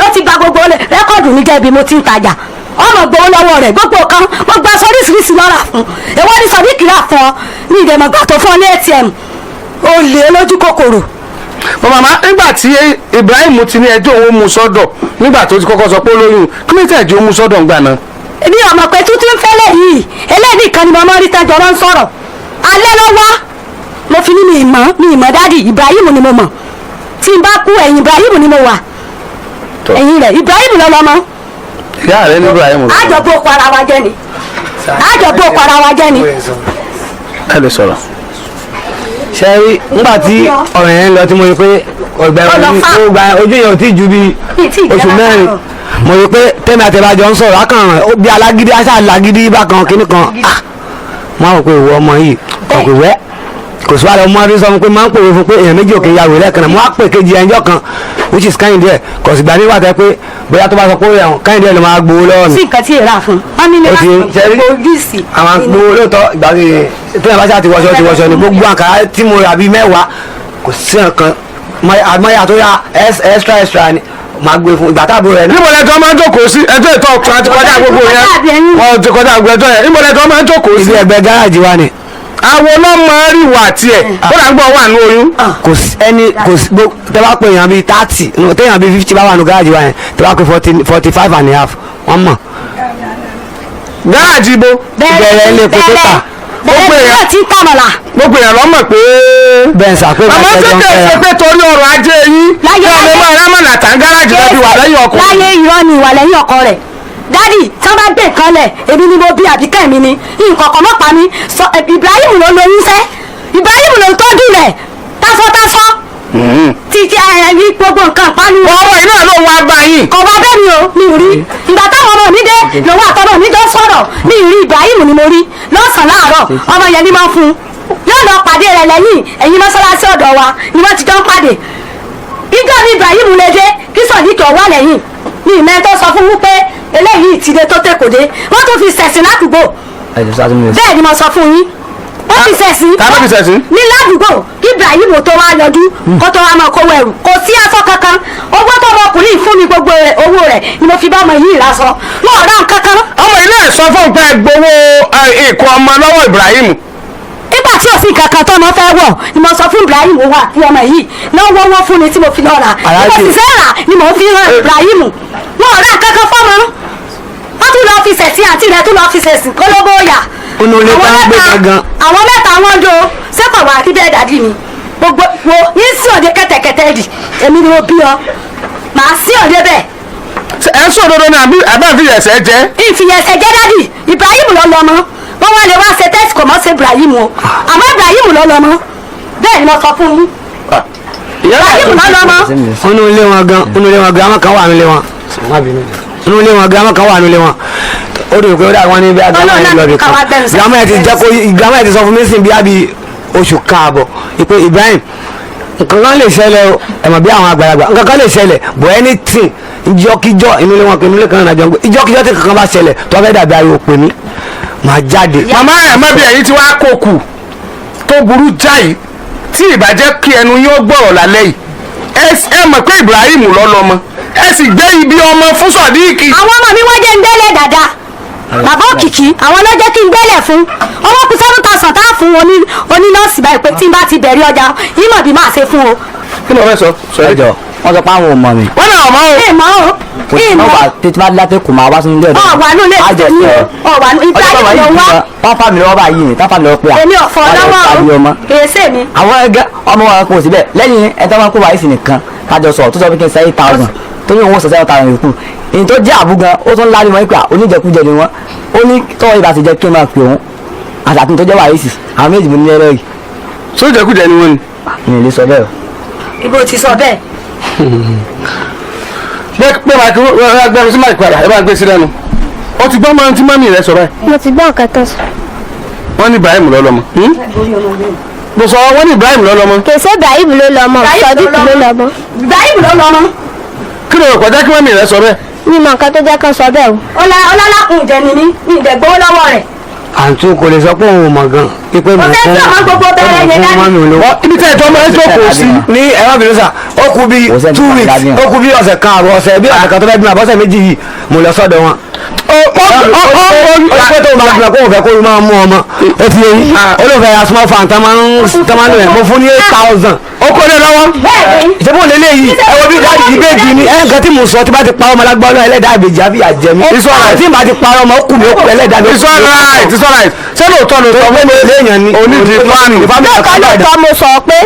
S9: ó ti gba gbogbo rẹ́kọ̀dù mi jẹ́bi mo ti ń tajà ọmọ gbowó lọ́wọ́ rẹ̀ gbogbo kan mo gba oríṣiríṣi lọ́ra fún èwo ni Sodiq rà fún ọ ní ìdẹ̀mọ̀gbà tó fún ọ ní ATM olè lójú kòkòrò.
S2: màmá nígbà tí Ibrahim ti ní ẹjọ́ òun mú sọ́dọ̀ nígbà tó ti kọ́kọ́ sọ pé olóyún kí ló tẹ̀ jẹ́ òun mú sọ́dọ̀ ńgbà náà.
S9: èmi ọmọ pé tuntun fẹ́lẹ̀ yìí eléyìí kan ni mo máa rí tẹ́jọ́ ló ń sọ̀rọ̀ alẹ́ ló wá mo fi ní mi ìmọ̀ dádì Ibrahim ni mo mọ̀ tí n bá kú ẹ̀yìn Ibrahim ni mo wà ẹ̀yìn rẹ̀ Ibrahim ló lọ́mọ.
S2: ìyá rẹ ní Ibrahim.
S9: àjọpọ̀ para wa jẹ́ ni àjọpọ̀ para wa jẹ́ ni.
S2: ẹ lè sọ̀rọ̀.
S5: ṣe rí nígbà tí ọ̀rọ̀ yẹn lọ tí mo rí pé ojú yẹn ò tí ju bí oṣù mẹ́rin mo rí pé tẹ́mi àtẹ̀bàjọ́ ń sọ̀rọ̀ akàn bí alágídí aṣáà alágídí bákan kínní kan mo á rò pé ìwọ ọmọ yìí ọ̀pẹ̀ wẹ́ kò sí wàhálà ọmọ adé sọ fún pé máa ń pòwe fún pé èèyàn méjì òkè ya wèrè lẹ́ẹ̀kan náà mo á pè kejì ẹjọ́ kan which is Kẹ́hìndé kò sì gbà nígbà tẹ́ pé bóyá tó bá sọ pé Kẹ́hìndé ló máa gbowó lọ́wọ́ mi.
S9: sí nǹkan tí èèrà fún wọn ní nígbà tó gbòógìsì.
S5: àwọn gbowó lóòótọ́ ìgbà tí wọ́n bá ṣáà ti wọṣọ ni gbogbo àǹkárá tí mo rà bíi mẹ́wàá kò sí nǹkan àmọ́yà tó yá extra ni máa gbé fún ìgbà táàbù rẹ.
S2: níbo lẹ́tọ́ máa ń jókòó sí ẹjọ́ ìtọ́ ọ̀tún àti kọjá gbogbo yẹn wọ́n ti kọjá gbogbo ẹjọ́ yẹn níbo lẹ́tọ́ máa ń jókòó sí.
S5: ibi ẹgbẹ́ gáràjì wa ni.
S2: àwọn ọlọ́mọ rí wà tiẹ̀ ó là ń gbọ́ wà ní oyún.
S5: kò sí ẹni kò sí tẹ́ bá pé èèyàn bíi 30 téèyàn bíi 50 bá wà ní gáràjì wa yẹn tẹ́ bá pé 45 and a half wọ́n mọ̀.
S2: gáràjì ibo.
S5: ìbẹ̀rẹ̀ ilé epo tó tà.
S2: gbogbo èèyàn
S9: tí ń tàmọ̀là.
S2: gbogbo èèyàn ló mọ̀ pé.
S5: bẹ́ẹ̀ sàpé
S2: àmọ́ tètè ṣe pé torí ọrọ̀ ajé yín kí ọmọ máa rámọ̀nà tán gáràjì lọ́bi wà lẹ́yìn ọkọ.
S9: láyé irọ́ ni ìwà lẹ́yìn ọkọ rẹ̀ dádì tí wọ́n bá gbé nǹkan lẹ̀ èmi ni mo bí àbíkẹ́ mi ni nǹkan kan mọ́ pa mi Ibrahim ló lóyún sẹ́ Ibrahim ló tọ́jú rẹ̀ tásọ́tásọ́ ti ẹ̀rí gbogbo nǹkan pálí.
S2: ọmọ iná ló wá bá yín.
S9: kò wá bẹ́ẹ̀ mi o mi ò rí ìgbà táwọn ọmọ mi dé lòun àtọ́nà mi jọ sọ̀rọ̀ mi ì rí Ibrahim ni mo rí lọ́sàn-án láàárọ̀ ọmọ yẹn ni máa ń fún un yóò lọ pàdé rẹ̀ lẹ́yìn ẹ̀yìn mọ́sálásí ọ̀dọ̀ wa ni wọ́n ti jọ ń pàdé ìjọ ni Ibrahim lè dé kí sọ̀díkì ọ̀wá lẹ́yìn ní ìmẹ́ tó sọ fún wípé eléyìí ti dé tó tẹ́kọ̀dé wọ́n tún fi sẹ̀sìn ládùúgbò bẹ́ẹ̀ ni mo sọ fún yín wọ́n fi sẹ̀sìn ní ládùúgbò kí Ibrahim tó wá yọjú kó tó wá máa kówó ẹrù kò sí aṣọ kankan owó tó ọmọkùnrin fún mi gbogbo owó rẹ̀ ni mo fi bá ọmọ yìí lásọ wọn ò rà kankan.
S2: ọmọ ilé ẹ̀ sọ fún pé gbowó ìkọ ọmọ lọ́wọ́ Ibrahim.
S9: nígbà tí òfin kankan tó ọmọ fẹ́ wọ̀ ni mo sọ fún Ibrahim wà fún ọmọ yìí náà wọ́wọ́ fún mi tí mo fi lọ rà mo sì fẹ́ rà ni mo fi hàn Ibrahim wọn ò rà kankan fọ́mọ wọ́n tún lọ fi sẹ̀sìn àti rẹ̀ tún lọ fi sẹ̀sìn kólóbó yà.
S5: onúlé tá ń gbé gangan.
S9: àwọn mẹ́ta wọn jọ sẹ́kọ̀ wà kí bẹ́ẹ̀ dàdí mi gbogbo wo yín sí òde kẹ́tẹ̀kẹ́tẹ́ rì èmi ni mo bí ọ màá sí òde bẹ́ẹ̀.
S2: ẹ ń sòdodo ní àbá ìfìyẹsẹ jẹ.
S9: ìfìyẹsẹ jẹ dádì Ibrahim lọ lọmọ wọn wá lè wá ṣe tẹ́sì kò mọ́ ṣe Ibrahim o àmọ́ Ibrahim lọ lọmọ bẹ́ẹ̀ ni mo sọ fún yín Ibrahim lọ lọmọ.
S5: onúlé wọn gan àwọn kan wà nílé wọn onúlé wọn gan àwọn kan wà nílé wọn ó dùn pé ó dà wọn ní bí agbára yẹn lọ bí kan gàmọ́ ẹ̀ ti sọ fún mi sìn bí abi oṣù káàbọ̀ ìpè Ibrahim nǹkan kan lè ṣẹlẹ̀ o ẹ̀mọ̀ bí àwọn àgbàlagbà nǹkan kan lè ṣẹlẹ̀ bọ̀ anything ìjọkíjọ inú ilé wọn kì í inú ilé kan náà jọ ń gbé ìjọkíjọ tí kankan bá ṣẹlẹ̀ tó fẹ́ dàbí ariwo pè mí màá jáde.
S2: màmá ẹ̀ mọ́ bí ẹ̀yìn tí wàá kó kù tó burú jáì tí ìbàjẹ́ kí ẹnu yóò gbọ́rọ̀ lálẹ́ yìí ẹ mọ̀ pé Ibrahim lọ lọ́mọ ẹ sì gbé ibi ọmọ fún Sọ̀díkì.
S9: àwọn ọmọ mi wọ́n jẹ́ ń gbẹ́lẹ̀ dáadáa bàbá òkìkí àwọn ló jẹ́ kí n gbẹ́lẹ̀ fún ọwọ́ kù 7,000 tá a fún onínọ́ọ̀sì báyìí pé tí n bá ti bẹ̀rẹ̀ ọjà yìí mọ̀ bí máa ṣe fún o.
S2: kí ló fẹ́ sọ
S5: ẹjọ wọn sọ pé àwọn ò mọ mi.
S2: wọn náà mọ o.
S9: ìmọ̀ o ìmọ̀
S5: tètè bá láti kù máa wá sínú ilé ọdún.
S9: ọ̀wà nù lè tẹ̀ ní o ọ̀wà nù Ibrahim ló wá.
S5: wọ́n fà mí lọ́wọ́ báyìí ni táfà mi lọ́wọ́ pé à.
S9: èmi ọ̀fọ̀ lọ́wọ́ o kèésè mi.
S5: àwọn ẹgbẹ́ ọmọ wọn kò síbẹ̀ lẹ́yìn ẹ̀tọ́ wọn kó wáyé sí nìkan kájọ sọ tó sọ pé kí n sẹ́yìn 1,000 tó ní òun sọ 7,000 yòókù èyí tó jẹ́ àbúgan ó tún lárí wọn pé oníjẹkújẹ ni wọn ó ní tọ́wọ́ ibà ti jẹ́ kí n máa pè òun àtàkùn tó jẹ́ wáyé sí àwọn méjì mo ní ẹrẹ́ yìí.
S2: sójẹkújẹ ni wọn ni.
S5: mi ò lè sọ bẹ́ẹ̀ o.
S9: ibo ti sọ bẹ́ẹ̀.
S2: pé máa kí wọ́n gbẹ́rù sí máa padà ẹ bá gbé sí lẹ́nu ó ti gbọ́ máa ń tí mọ́mì rẹ sọ báyìí.
S1: mo ti gbọ́ nǹkan tó sọ.
S2: wọ́n ní Ibrahim lọ lọ́mọ. mo sọ wọ́n ní Ibrahim lọ lọ́mọ.
S1: kèsè Ibrahim ló lọ́mọ Sọ̀díkì ló lọ́mọ.
S9: Ibrahim ló lọ́mọ.
S2: kí ló rò kọjá kí mọ́mì rẹ sọ bẹ́ẹ̀.
S1: mi mọ nǹkan tó jẹ́ kán sọ bẹ́ẹ̀ o.
S9: ọlọ́lákùn ìjẹni ní ìdẹ̀gbọ́ lọ́wọ́ rẹ̀.
S5: àǹtí kò lè sọ pé òun ò mọ̀ gan pípé mi
S9: fún
S5: mọ́mí olówó.
S2: ibi tẹ́ ẹ̀tọ́ máa ń jókòó sí.
S5: ní ẹ̀rọ bìnrin sà ó kù bí 2 weeks ó kù bí ọ̀sẹ̀ kan àbọ̀ ọ̀sẹ̀ bí ọ̀sẹ̀ kan tó fẹ́ bí àbọ̀sẹ̀ méjì yìí mo lọ sọ́dọ̀ wọn. ó tó máa gbà kó o fẹ́ kó o máa mú ọmọ ó ti yẹ yín olóòfẹ́ ya small fan tá máa ń lò yẹn mo fún ní 8,000 ó kó lé lọ́wọ́. ìṣẹ́bù lélẹ̀ yìí ẹ wo bí dáàdì ìbejì ni ẹ̀ nǹkan tí mo sọ tí bá ti parọ́ ọmọ lágbára náà ẹlẹ́dàá ìbejì àbí àjẹmí. tí bá ti parọ́ ọmọ ó kù mí ó kù ẹlẹ́dàá ìbejì.
S2: it's alright ṣé lóòótọ́ lóòótọ́
S5: mo lè léèyàn ni
S2: onídìí fáànù.
S1: lóòótọ́ lóòótọ́ mo sọ pé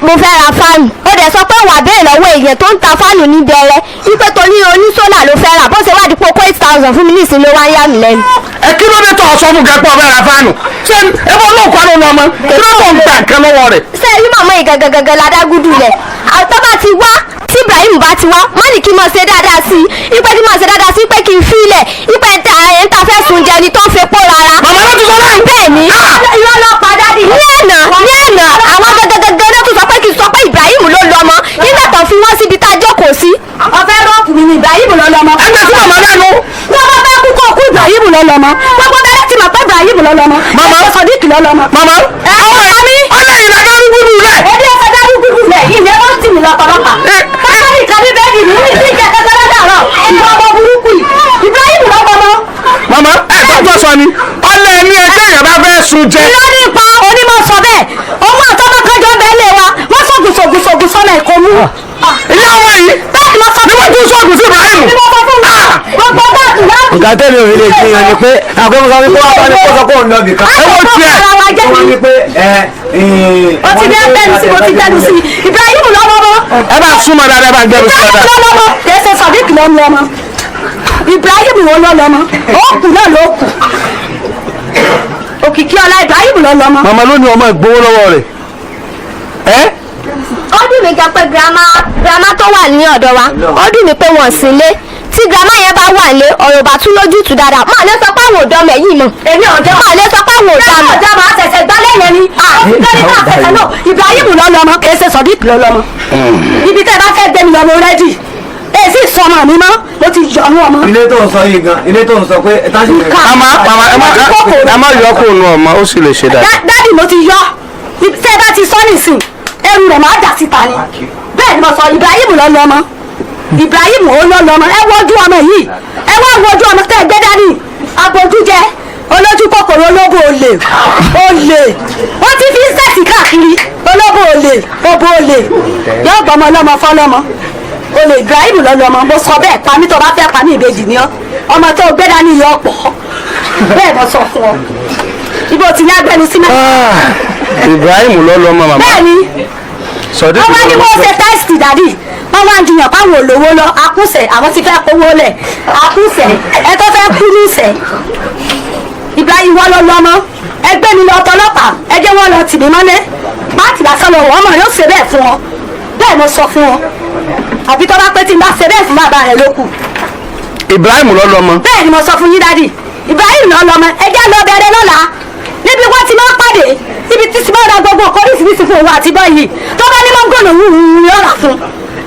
S1: mo fẹ́ ra fáànù ó dẹ̀ sọ pé wà bẹ́ẹ̀ lọ́wọ́ èèyàn tó ń ta fáànù ní bẹ̀rẹ̀ wípé torí onísólà ló fẹ́ rà bó ṣe wádìí pé ó kó 8,000 fún mi nísìnyí ló wá ń yá mi lẹ́nu.
S2: ẹ kí ló dé tó ọsọ fún kẹpọ ọbẹ ra fáànù ṣé ẹ bọ lóòkọ àrùn ọmọ kí ló tó ń gbà nǹkan lọ́wọ́ rẹ̀.
S1: ṣé ẹ̀rí màmá yìí gàgàgàgà ládágúdù rẹ̀ àtọ́ bá ti wá tí Ibrahim bá ti wá má ní kí n máa ṣe dáadáa sí i ipe kí n máa ṣe dáadáa sí i pé kí n fi ilẹ̀ ipe ẹ̀ ń ta fẹ́ sùn jẹ ni tó ń fepo rárá.
S2: màmá ló ti sọ báyìí.
S1: bẹ́ẹ̀ ni
S9: irọ́ lọ padà dì.
S1: ní àná àwọn gàgàgàgà náà tún sọ pé kí n sọ pé Ibrahim ló lọ́mọ nígbà tó fi wọ́n síbi tá a jókòó sí.
S9: ọ̀fẹ́ rọ́ọ̀kì mi ni Ibrahim ló lọ́mọ.
S2: ẹgbẹ́ tí màmá lẹ́nu.
S9: wọ́n bá fẹ́ kú kó kú Ibrahim ló lọ́mọ. gbogbo bẹ́ẹ̀ ti mọ̀ pé Ibrahim ló lọ́mọ.
S2: Mama.
S9: Sọ̀díkì ló lọ́mọ.
S2: màmá
S9: ọmọ mi.
S2: ọlẹ́yìn náà dárú gbúdú rẹ̀.
S9: ẹbí ẹsẹ̀ dárú gbúdú rẹ̀ yìí ni ó tì mí lọ́pọ̀lọpọ̀. káfíńì kàbí bẹ́ẹ̀ni mi ní ìdíje kẹsàn-án dàrọ̀ ìwọ ọmọ burúkú yìí Ibrahim ló lọ́mọ.
S2: màmá ẹ tọ́jú ọ̀sán ni ọlẹ́ ní ẹgbẹ́ yẹn bá fẹ́ sun jẹ.
S9: ìlú ní ipa onímọ̀ sọ bẹ́ẹ̀ owó àtọ́mọ kájọ bẹ́ẹ̀ lé wa wọ́n sọ̀gùn sọ́nà ẹ̀kọ́ mú.
S2: ìyá ọmọ yìí
S9: bẹ́ẹ̀ ni mo sọ
S2: ni wọ́n tún sọ̀gùn sí Ibrahim.
S9: ni mo sọ fún wa gbogbo bá
S5: nǹkan tẹ́lẹ̀ ò lè gbìyàn ni pé àgbẹ̀mọ̀ sọ wípé wọ́n bá ní kó sọ pé òun lọ nìkan.
S2: ẹ wọ́n tiẹ̀
S5: wọ́n ní pé
S9: ó ti ní ẹgbẹ́nu sí mo ti gbẹ́nu sí Ibrahim lọ́wọ́
S2: ẹ bá súnmọ́ dáadáa ẹ bá gbẹ́rù sí dáadáa.
S9: Ibrahim lọ́wọ́ kìí ṣe Sodiq lọ́mọ ọmọ Ibrahim wo lọ́lọ́mọ ó kù náà ló kù òkìkí ọlá Ibrahim lọ́lọ́mọ.
S2: màmá ló ní ọmọ ìgbowó lọ́wọ́ rẹ̀ ẹ́.
S1: ó dùn mí gan pé girama tó wà ní ọ̀dọ̀ wa ó dùn mí pé wọ́n sí ilé tí girama yẹn bá wà lé ọ̀rọ̀ bá tún lójútùú dáadáa máa lè sọ pé àwọn òdọ́ mẹ́ yìí mọ̀
S9: èmi ọ̀dọ́
S1: máa lè sọ pé àwọn òdọ́ mọ̀.
S9: ọ̀dọ́ máa tẹ̀sẹ̀ gbálẹ̀ yẹn ni Ibrahim lọ́lọ́mọ kìí ṣe Sodiq lọ́lọ́mọ ibi tẹ́ bá fẹ́ gbé mi lọ́mọ rẹ́dì èsì sọmọ mi mọ́ mo ti yọnu ọmọ.
S5: ilé tó ń sọ yìí gan ilé tó ń sọ pé
S2: ẹ má yọ kó nu ọmọ ó sì lè ṣe dáadáa.
S9: dádì mo ti yọ tẹ́ bá ti sọ nìsín ẹrù rẹ̀ máa dà síta ni bẹ́ẹ̀ ni mo sọ Ibrahim lọ́lọ́mọ Ibrahim ó lọ́lọ́mọ ẹ wojú ọmọ yìí ẹ wá wojú ọmọ tẹ́ gbé dání abojú jẹ olójú kòkòrò olóbó olè wọ́n ti fi sẹ́ẹ̀tì káàkiri olóbó olè obo olè yóò gbọmọ ọlọ́mọ fọlọ́mọ olè Ibrahim lọ́lọ́mọ mo sọ bẹ́ẹ̀ pàmí tó bá fẹ́ pàmí ìbejì ni ọ ọmọ tó gbé dání yọ pọ̀ bẹ́ẹ̀ mo sọ fún ọ ibo ti ní agbẹnu sí náà.
S2: Ibrahim lọ́lọ́mọ màmá.
S9: bẹ́ẹ̀ni
S2: Sodiq
S9: wọ́n wá ní kó ṣe tẹ́sítì dádì wọ́n wá ń jiyàn káwọn olówó lọ akúṣẹ̀ àwọn ti fẹ́ kówó lẹ̀ akúṣẹ̀ ẹ tó fẹ́ kú níṣẹ̀ Ibrahim wọ́n lọ lọ́mọ ẹgbẹ́ mi lọ tọlọ́pàá ẹjẹ́ wọn lọ tì mí mọ́lé pàtì lásán lọ wọ́n mọ̀ yóò ṣe bẹ́ẹ̀ fún ọ bẹ́ẹ̀ mo sọ fún ọ àbí tó bá pẹ́ tí n bá ṣe bẹ́ẹ̀ fún bàbá rẹ̀ ló kù.
S2: Ibrahim lọ́lọ́mọ.
S9: bẹ́ẹ̀ ni mo sọ fún yín dádì Ibrahim lọ́lọ́mọ ẹjẹ́ lọ bẹ̀rẹ̀ lọ́la níbi wọ́n ti máa pàdé níbi tí sinmi ọ̀dà gbogbo ọkọ̀ oríṣiríṣi fún òun àti báyìí tó bá ní mọ́ngòlò wúwú yóò rà fún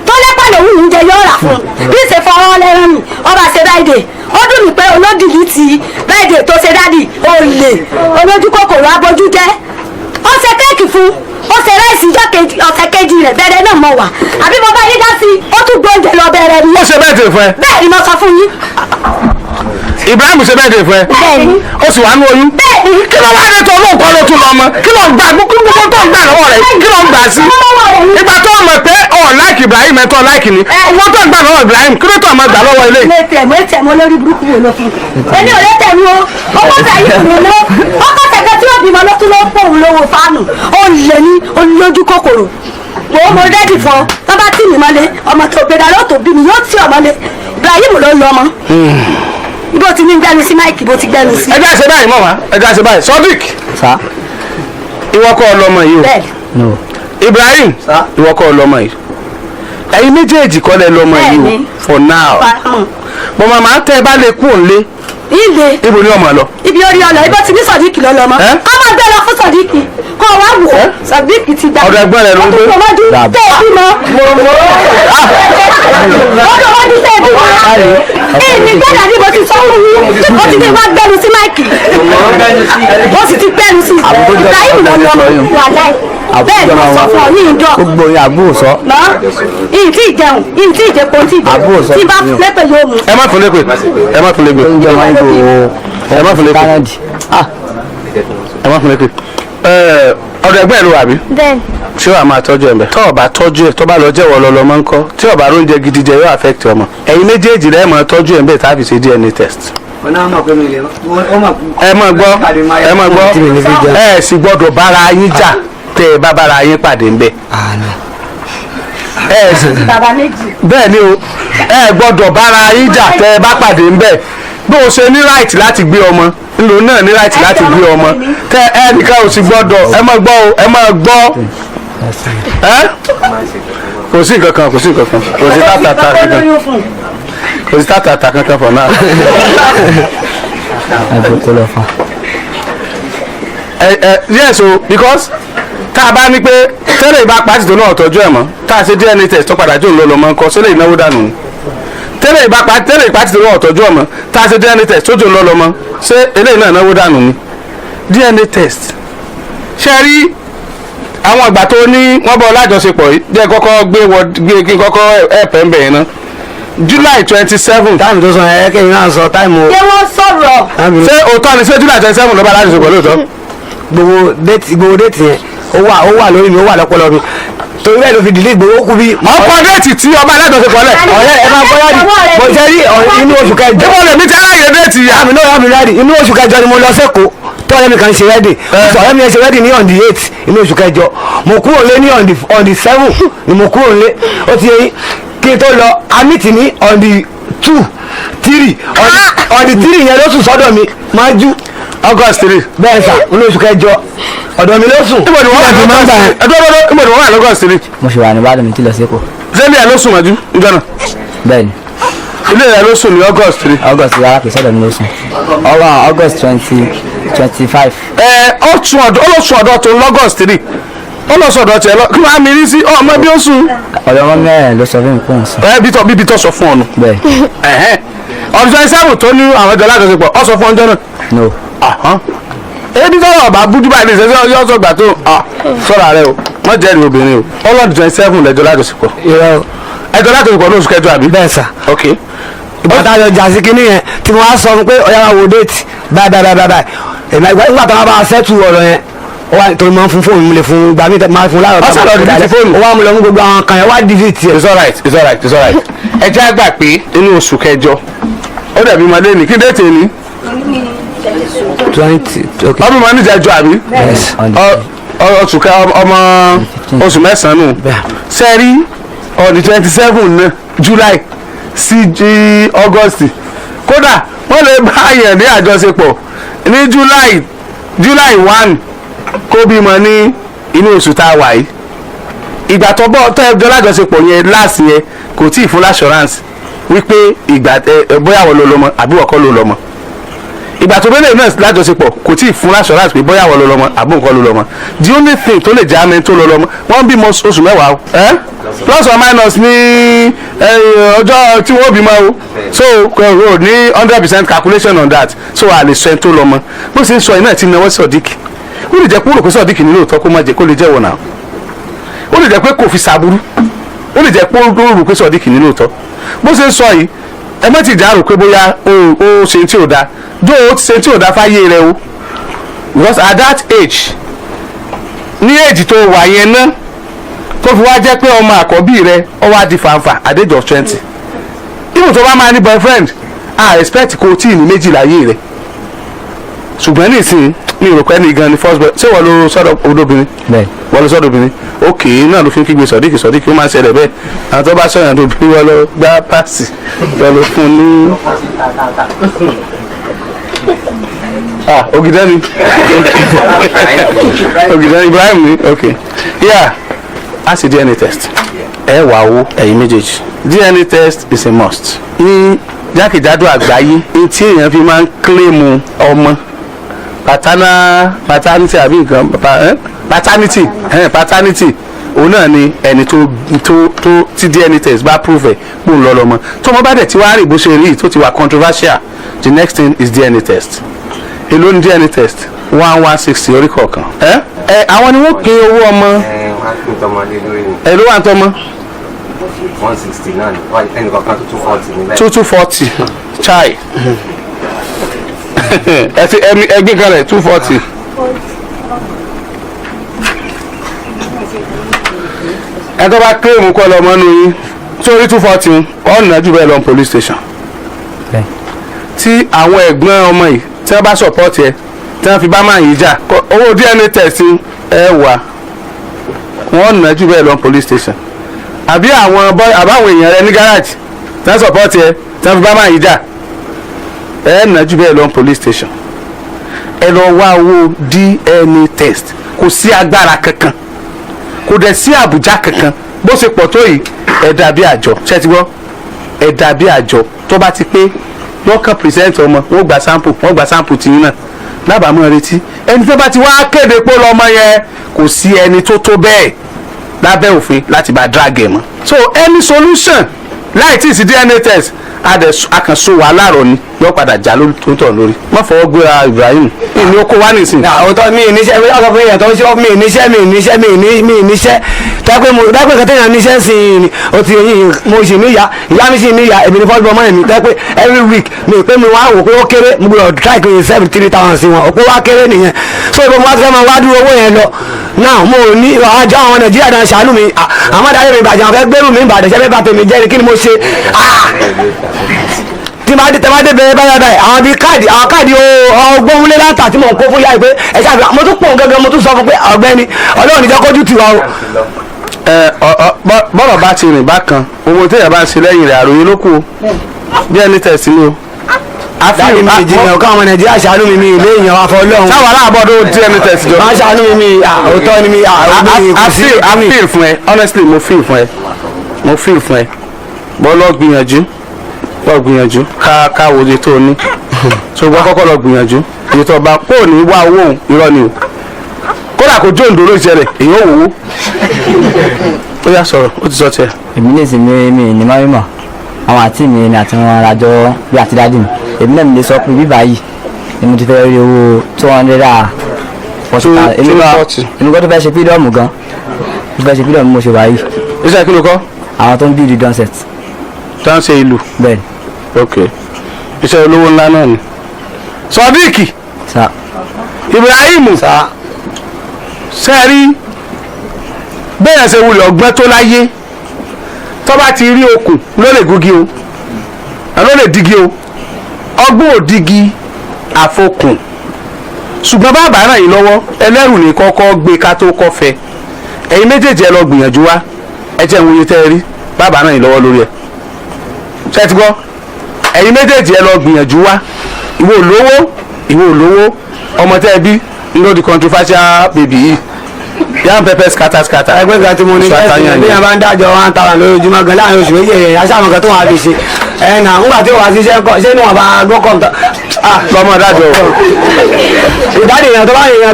S9: tó lẹ́pà lòwú jẹ yóò rà fún bí ṣe fọwọ́ lẹ́rán mi ọba ṣe báyìí ó dùn mí pé olódìlí ti báyìí tó ṣe dádì olè olójú kòkòrò abojú jẹ ó ṣe kéèkì fún ó ṣe ráìsì ọ̀sẹ̀ kejì rẹ̀ bẹ̀rẹ̀ náà mọ̀ wá àbí mo bá yín dá sí ó tún gbóúnjẹ lọ bẹ̀rẹ̀ ni.
S2: ó ṣe bẹ́ẹ̀ tè fún ẹ.
S9: bẹ́ẹ̀ ni mo sọ fún yín.
S2: Ibrahim ṣe bẹ́ẹ̀ tè fún ẹ.
S9: bẹ́ẹ̀ni
S2: ó sì wà nú oyún.
S9: bẹ́ẹ̀ni
S2: kí ló wá dé tó olóhùn kan ló tún lọ mọ kí ló ń gbà gbogbo tó ń gbà lọ́wọ́ rẹ̀ kí ló ń gbà sí. ìgbà tó mọ̀ pé ọ̀ láìkì Ibrahim ẹ̀ tó láìkì ni wọ́n tó ń gbà lọ́wọ́ Ibrahim kí ló tó máa gbà lọ́wọ́ ilé.
S9: mo lórí burúkú wo ló fún èmi ò lè tẹ̀mú o owó tẹ̀yìn kò lọ ọkọ̀ tẹ̀kẹ́ tí ó bímọ ló tún ló pọ̀ òun lówó fáànù ó lè ní olójú kòkòrò wo mo rẹ́dì fún ọ tó bá tì mí mọ́lé ọmọ tó gbé dáná tó bí mi yóò tì ọ mọ́lé Ibrahim ló lọ ọmọ ibo ti ní gbẹnu sí máìkì bó ti gbẹnu sí.
S2: ẹ jẹ́ àṣẹ báyìí mọ̀ wá ẹ jẹ́ àṣẹ báyìí Sodiq ìwọ kọ́ ọlọ́mọ yìí o Ibrahim ìwọ kọ́ ọlọ́mọ yìí ẹ̀yin méjèèjì kọ́ lẹ lọ́mọ yìí o for now bọ́ màmá tẹ́ ẹ bá lè kú òǹlé
S9: ilé
S2: ibo ni ọmọ lọ.
S9: ibi orí ọlọ ibo ti ní Sodiq lọ lọmọ ọmọ ẹgbẹ́ lọ fún Sodiq kọ wá wò ó Sodiq ti gbà.
S2: ọ̀dọ̀ ẹgbẹ́ rẹ ló ń gbé.
S9: ọdún ọmọdé tẹ ẹ bímọ. ọdún ọmọdé tẹ ẹ bímọ. èmi gbọ́dọ̀ ní mo ti sọ fún yín ó ti ní wá gbẹnu sí máìkì ó sì ti gbẹnu sí Ibrahim lọ lọmọ wà láì bẹ́ẹ̀ ni mo sọ fún ọ ní ìjọ.
S5: gbogbo yín àbúrò sọ.
S9: ìyìn tí ì jẹun ìyìn tí ì jẹ kó tí ì jẹ tí bá lépè yóò mú.
S2: ẹ má fún lépè ẹ má fún lépè
S5: oúnjẹ wọn kò
S2: ẹ má fún lépè
S5: kánádì.
S2: ẹ má fún lépè ọ̀dọ̀ ẹgbẹ́ ló wà bí.
S1: bẹ́ẹ̀ni.
S2: ṣé wàá máa tọ́jú ẹ̀ mbẹ́. tọ́ ọba tọ́jú ẹ̀ tó bá lọ jẹ́wọ́ lọ lọ́mọ ńkọ́ tí ọba oúnjẹ gidi jẹ yóò affect ọmọ. ẹ̀yin méjèèjì rẹ̀ máa tọ́jú ẹ̀ mbẹ́ tá a fi ṣe DNA test. ẹ má gbọ́ ẹ má gbọ́ ẹ sì gbọ́dọ̀ bára yín jà tẹ́ ẹ bá bára yín pàdé ńbẹ̀. bẹ́ẹ̀ ni o ẹ gbọ́dọ̀ bára yín jà tẹ́ ẹ bá pàdé ńbẹ̀ bó o ṣe ní right láti gbé ọmọ ńlò náà ní right láti gbé ọmọ tẹ ẹnìkan ò sì gbọ́dọ̀ ẹ má gbọ́ o ẹ má gbọ́ ẹ kò sí nǹkan kan kò sí nǹkan kan kò sí tàtàtà kankan kò sí tàtàtà kankan for now. Yes o because tá a bá ní pé tẹ́lẹ̀ ìbá pàtì tó náà tọ́jú ẹ̀ mọ́ tá a ṣe DNA test tó padà jò ń lọ lọ́mọ nǹkan sílẹ̀ ìnáwó dànù ni tẹ́lẹ̀ ìpàtì tó náà tọ́jú ọmọ tá a ṣe DNA test tó jò ń lọ lọ́mọ ṣé eléyìí náà náwó dànù ni DNA test ṣe rí àwọn ìgbà tó ní wọ́n bọ́ lájọṣepọ̀ yìí jẹ́ kọ́kọ́ gbé kí n kọ́kọ́ ẹ̀pẹ̀ ń bẹ̀rẹ̀ náà July 27.
S5: táìmù tó sọ ẹ kẹ́yìn náà sọ táìmù.
S9: ṣé wọ́n sọ̀rọ̀.
S2: ṣé òótọ́ ni ṣé July 27 ló bá lájọṣepọ̀ lóòótọ́.
S5: gbogbo déètì yẹn ó wà lórí mi ó wà lọ́pọlọ mi torí bẹ́ẹ̀ ló fi dìlé ìgbòho kú bí.
S2: ọkọ déètì tí ọba alájọṣepọ̀ lẹ̀.
S5: ọ̀rẹ́ ẹ máa gbọ́ láti mo ṣe rí inú oṣù kẹjọ.
S2: jẹ́wọ́ lèmi ti aráyè déètì yà.
S5: àmì náà mi rẹ́dì inú oṣù kẹjọ ni mo lọ sẹ́kọ̀ọ́ tọ́lẹ̀ mi kan ṣe rẹ́dì ọ̀rẹ́ mi ṣe rẹ́dì ní on the 8 inú oṣù kẹjọ mo kúrò lé ní on the 7 ni mo kúrò lé ó ti yẹ kí n tó lọ amíìtì ní on the 2 3 on the 3 yẹn ló sùn sọ́dọ̀ mi máa jú
S2: August 3.
S5: bẹ́ẹ̀ sà inú oṣù kẹjọ ọ̀dọ̀ mi ló sùn.
S2: ìbò ni wọ́n wà lọ́gọ́st 3.
S7: mo ṣe wà ní Ìbàdàn mi tí lọ sí Èkó.
S2: sẹ́ni ẹ̀ ló sùn mọ́jú níjọ́ náà.
S7: bẹ́ẹ̀ni.
S2: ilé ẹ̀ ló sùn ní August 3.
S7: August rárá kì í sọ́dọ̀ mi ló sùn. ọwọ́ August 25.
S2: ó sùn ọ̀dọ̀ tó lọ́gọ́st 3. ó lọ sọ̀dọ̀ tiẹ̀ lọ kí wọ́n á mi rí sí ọmọ bí ó sùn.
S7: ọ̀dọ̀ ọmọ mẹ́rin ló sọ fún mi kó n sùn.
S2: bíbí tó sọ fún ọ nù.
S7: bẹ́ẹ̀.
S2: ọdún 27 tó ní àwọn ọjọ́ alájọṣepọ̀ ọ sọ fún ọjọ́ náà.
S7: no.
S2: ebi tọrọ ọba bújú báyìí ní ìṣẹ́jọ́ yọ sọgbà tó sọ̀rọ̀ rẹ o wọ́n jẹ́rìí obìnrin o ọlọ́dún 27 lẹ́jọ́ lájọṣepọ̀. ẹjọ́ lájọṣepọ̀ lóṣù kẹjọ àbí.
S5: bẹ́ẹ̀ sà.
S2: ok.
S5: ìbátan ayọ̀ jàsí kínní yẹn tí wọ́n á sọ fún pé ọ̀yá wa wo déètì báyìí ìgbà tó wọn bá sẹ́tù ọ̀rọ̀ yẹn ó wà torí máa ń fún fóònù mi lè fún gbà mí máa fún láàrọ̀
S2: ọ̀sán lọ́ọ́ dìbìtì fóònù.
S5: ó wà mú lọ mú gbogbo àwọn kan yẹn wá dìbìtì ẹ̀.
S2: it's alright. ẹ jẹ́ àgbà pé inú oṣù kẹjọ ó dàbí ọmọdé ní kí déètì ní.
S5: 20 okay.
S2: ọdún máa ń níjàjọ àbí. oṣù ká ọmọ oṣù mẹ́sàn-án nù. sẹ́rí ọ̀dì 27 náà July sí August kódà wọ́n lè bá àyàn ní àjọṣepọ̀ ní July 1 kó bímọ ní inú oṣù tá a wà yìí. ìgbà tó bọ́ tó ẹjọ́ lájọṣepọ̀ yẹn láàsì yẹn kò tí ì fún assurance wípé ìgbà bóyá wọ́n ló lọ́mọ àbí wọ́n kọ́ ló lọ́mọ. ìgbà tó bẹ́lẹ̀ náà lájọṣepọ̀ kò tí ì fún assurance pé bóyá wọ́n ló lọ́mọ àbí wọ́n kọ́ ló lọ́mọ. the only thing tó lè jẹ́ àmì tó ló lọ́mọ wọ́n bímọ oṣù mẹ́wàá o. plus or minus ní ọjọ́ tí wọ́n bímọ o so ní 100% calculation on that so a lè sọ ẹni tó lọ́mọ bó ṣe ń sọ iná ti náwó sọ̀díkì ó lè jẹ́ pé ó rò pé sọ̀díkì nílò òótọ́ kó má jẹ́ kó lè jẹ́ wọ̀n náà ó lè jẹ́ pé kò fi sàbúrú ó lè jẹ́ pé ó rò pé sọ̀díkì nílò òótọ́ bó ṣe ń sọ yìí ẹ má ti dárò pé bóyá ó ṣe tí ò da dó o ti ṣe tí ò da fáyé rẹ o because at that age ní age tó wà yẹn náà tó fi wá jẹ́ pé ọmọ àkọ́bí rẹ ó wá di fàǹfà at age of 20 even tó bá máa ní boyfriend I expect kó o tí ì ní méjì láyé rẹ ṣùgbọ́n nísìnyí mi rò pé ní gan ni first boy ṣé wọ́n lọ sọ́dọ̀ olóbìnrin wọ́n lọ sọ́dọ̀ obìnrin ok náà ló fi ń kígbe sọ̀díkì ó máa ń ṣẹlẹ̀ bẹ́ẹ̀ àwọn tó bá sọ̀yàn tó bí wọ́n lọ gbá páàsì wọ́n lọ fún ní. Ògìdán ni Ògìdán Ibrahim ni ok yeah a sì DNA test ẹ wà owó ẹ̀yin méjèèjì DNA test is a must ní jákèjádò àgbáyé tí èèyàn fi máa ń kílèmù ọmọ paternity àbí nǹkan paternity òun náà ni ẹni tó ti DNA test bá prove ẹ̀ pò ń lọ lọ́mọ tó ọmọ bá dẹ̀ tí wàá rí bó ṣe rí tó ti wà controversial the next thing is DNA test èló ni DNA test 1160 orí kọ̀ọ̀kan àwọn ni wọ́n pín owó ọmọ èló wà ń tọ́ ọmọ
S6: 160 náà ni ẹnì kọ̀ọ̀kan tó 240 nílẹ̀
S2: 240 chai ẹgbẹ́ kan rẹ̀ 240. ẹ tó bá kílèmù kọ́ lọ́mọ nù yín sórí 240 ọ̀nà jù bẹ́ẹ̀ lọ police station. tí àwọn ẹ̀gbọ́n ọmọ yìí tí wọ́n bá support ẹ tí wọ́n fi bá máa yìí jà owó DNA test ẹ wà wọ́n nà jù bẹ́ẹ̀ lọ police station. àbí àbáwọn èèyàn rẹ ní garage tí wọ́n support ẹ tí wọ́n fi bá máa yìí jà ẹ nà jù bẹ́ẹ̀ lọ police station. ẹ lọ wá owó DNA test kò sí agbára kankan kò dẹ̀ sí àbújá kankan bó ṣe pọ̀ tó yìí ẹ dàbí àjọ ṣé ti gbọ́ ẹ dàbí àjọ tó bá ti pé wọ́n kàn present ọmọ wọ́n gba sample tìyín náà lábàámọ̀ retí ẹni tó bá ti wá kéde pé lọ́mọ yẹn kò sí ẹni tó tó bẹ́ẹ̀ lábẹ́ òfin láti bá drag ẹ̀ mọ́. so any solution láì tí ì sí DNA test akànṣe wàhálà rọ ni yóò padà já tó ń tọ̀ lórí. má fọwọ́ gbéra Ibrahim ní oko wá nìsín.
S5: òótọ́ mi ìníṣẹ́ mi ọkọ̀ fún èèyàn tó ń ṣe mi ìníṣẹ́ dápẹ́ kan téèyàn níṣẹ́ sí i ni o ti yìn mo sì níyà ìyá mi sì níyà èmi ní fọ́ọ̀dù ọmọ mi dápẹ́ every week mi pé mi wá wò pé ó kéré mo gbọ́dọ̀ try kí n 73,000 sí wọn òpó wá kéré nìyẹn so ibo mo wá fẹ́ máa wá dúró owó yẹn lọ náà mo ní àjọ àwọn nàìjíríà náà ṣàánú mi àwọn adarí mi ìbàjẹ́ àwọn fẹ́ gbẹ́rù mi ìbàdàn ṣẹ́fẹ́ bá tèmi jẹ́ ni kí ni mo ṣe tí máa dé tẹ́wá dé bẹ́ẹ̀ báyà àwọn bíi káàdì ọgbọ́n wúlé láǹtà tí mò ń kó fún yá ìpè ẹ ṣáà mo tún pọ̀ gẹ́gẹ́ mo tún sọ fún pé ọ̀gbẹ́ni ọlọ́run níjẹ́ kójú tiwa o.
S2: bọ́rọ̀ bá ti rìn bákan owó téèyàn bá ń ṣe lẹ́yìn rẹ̀ àròyé ló kù bí ẹni tẹ̀sí ni o.
S5: dáàbì mi ìjìnlẹ̀ ọ̀ká ọmọ nàìjíríà ṣàánú mi ilé èèyàn afọlọ́hún.
S2: sáwọn aláàbọ̀dọ̀ tí ẹni tẹ̀sí jọ.
S5: máa ṣàánú mi òótọ́ ni mi
S2: I feel fún ẹ honestly mo feel fún ẹ bọ́ lọ gbìyànjú ká wo iye tó o ní ṣùgbọ́n kọ́kọ́ lọ gbìyànjú iye tó o bá kó o ní wá owó òun irọ́ ni o kódà kó jó òǹdó ló ṣẹlẹ̀ èyí ò wò ó. ó yá sọ̀rọ̀ ó ti sọ tiẹ̀.
S7: èmi lè sin mi ní mọ́rímọ̀ àwọn àti mi ni àti wọn arajọ bí àti dájú mi èmi náà mi lè sọ pé bíbá yìí ni mo ti fẹ́ rí owó 240,000 èmi kọ́ tó fẹ́ ṣe fídọ́ọ̀mù gan mo fẹ́ ṣe fídọ́ọ̀mù mo ṣe wáyé.
S2: iṣẹ́ kí ló kọ́.
S7: àwọn tó ń bí ìdí dánṣẹ́t.
S2: dánṣẹ́ ìlú.
S7: bẹ́ẹ̀ni.
S2: ok iṣẹ́ olówó ńlá náà ni. sọdíìkì.
S7: sa.
S2: ibrahim.
S7: sa.
S2: sẹ́ẹ̀rí bẹ́ẹ̀ ṣe wulẹ̀ ọgbẹ́ tó láyé tó bá ti rí okùn ló lè gúgi o ló lè digi o ọgbọ́n ò digi àfokùn ṣùgbọ́n bàbá ràn yín lọ́wọ́ ẹlẹ́rù ní kọ́kọ́ gbé ká tó kọ́ fẹ́ ẹ̀yin méjèèjì ẹ lọ gbìyànjú wá ẹ jẹ́ ìwòye tẹ́ ẹ rí bàbá ràn yín lọ́wọ́ lórí ẹ̀ ṣe ti gbọ́ ẹ̀yin méjèèjì ẹ lọ gbìyànjú wá ìwọ olówó ọmọ tẹ́ ẹ bí ló di controversial baby yìí yam pepper scatter.
S5: ẹgbẹ́ kan tí mo ní kẹ́sì bí yẹn bá ń dájọ́ 1,000 lójoojúmọ́ gan láàrin oṣù méjì èèyàn aṣáàmù kan tó wà á fi ṣe ẹ̀nà ńgbà tí ó wà sí iṣẹ́ kọ́ ṣé ni wọ́n bá gbọ́kọ̀
S2: lọ́mọ dájọ́
S5: ìdádì èèyàn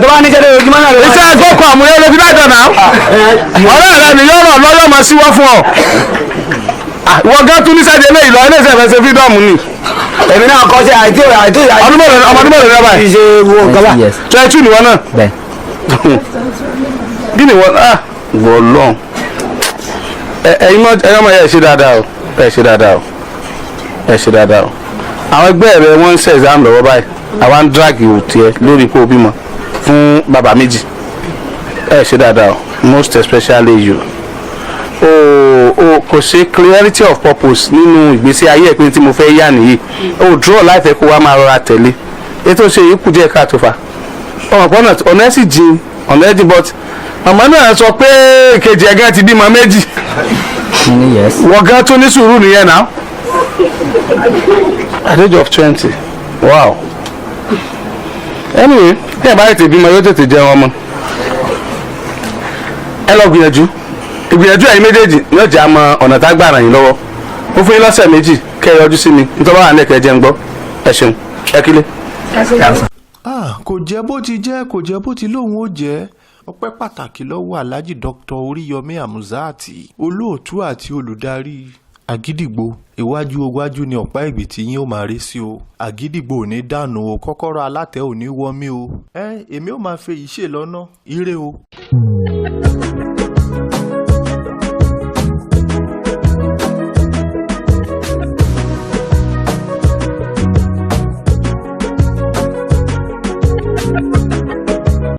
S5: tó bá níṣẹ́ lójoojúmọ́ náà lọ́wọ́.
S2: iṣẹ́ gbọ́kọ̀ àmúyẹ́ ló fi dájọ́ náà ọ̀rẹ́ rẹ ni yọ̀rọ̀ lọ́yọ̀ máa síwọ́ fún ọ wọ́n gán tún níṣẹ́ de eléyìí lọ ẹlẹ́sẹ̀ fẹ́ ṣe fídọ́ọ̀mù ni.
S5: èmi náà kọ́ sí
S2: ọdún mélòó rẹ báyìí.
S5: ṣe wo gaba.
S2: 22 ni wọ́n náà. bí ni wọ́n wọ́ lọ́n ẹ̀yin ọmọ yẹn ṣe dáadáa o àwọn ẹgbẹ́ rẹ wọ́n ń ṣe exam lọ́wọ́ báyìí àwa ń drag òtí ẹ lórí kó o bímọ fún bàbá méjì ṣe dáadáa o most especially you kò ṣe clarity of purpose nínú ìgbésí ayé ẹ̀pin tí mo fẹ́ yà nìyí draw life ẹ̀ kó wa máa rọra tẹ̀lé ètò ṣe yìí kù díẹ̀ káàtó fa ọ̀nà ẹ̀ sì jìn ọ̀nà ẹ̀ jìn but màmá náà sọ pé kejì ẹ̀gán ti bímọ méjì wọ́n gan tún ní sùúrù nìyẹn náà at the age of 20 wow anyway bí ẹ bá tètè bímọ yóò tètè jẹun ọmọ ẹ lọ gbìyànjú ẹ̀yin méjèèjì yóò jẹ́ àmọ́ ọ̀nà tá a gbà ràn yín lọ́wọ́ ó fún yín lọ́sẹ̀ méjì kẹ́ ẹ yọjú sí mi nítorí wàhálà ẹ̀kẹ́ jẹ́ ń gbọ́ ẹ ṣeun ẹ kílé.
S4: kò jẹ́ bó ti jẹ́ kò jẹ́ bó ti lóun ó jẹ́ ọpẹ́ pàtàkì lọ́wọ́ Alhaji Dr. Oríyọmí Hamzat olóòtú àti olùdarí Àgídìgbò iwájú ni ọ̀pá ìgbì tí yín ó máa rí sí o Àgídìgbò ò ní dànù o kọ́kọ́rọ́ alátẹ ò ní wọ́mí o èmi ó máa fẹ́ yìí ṣe lọ́nà ire o.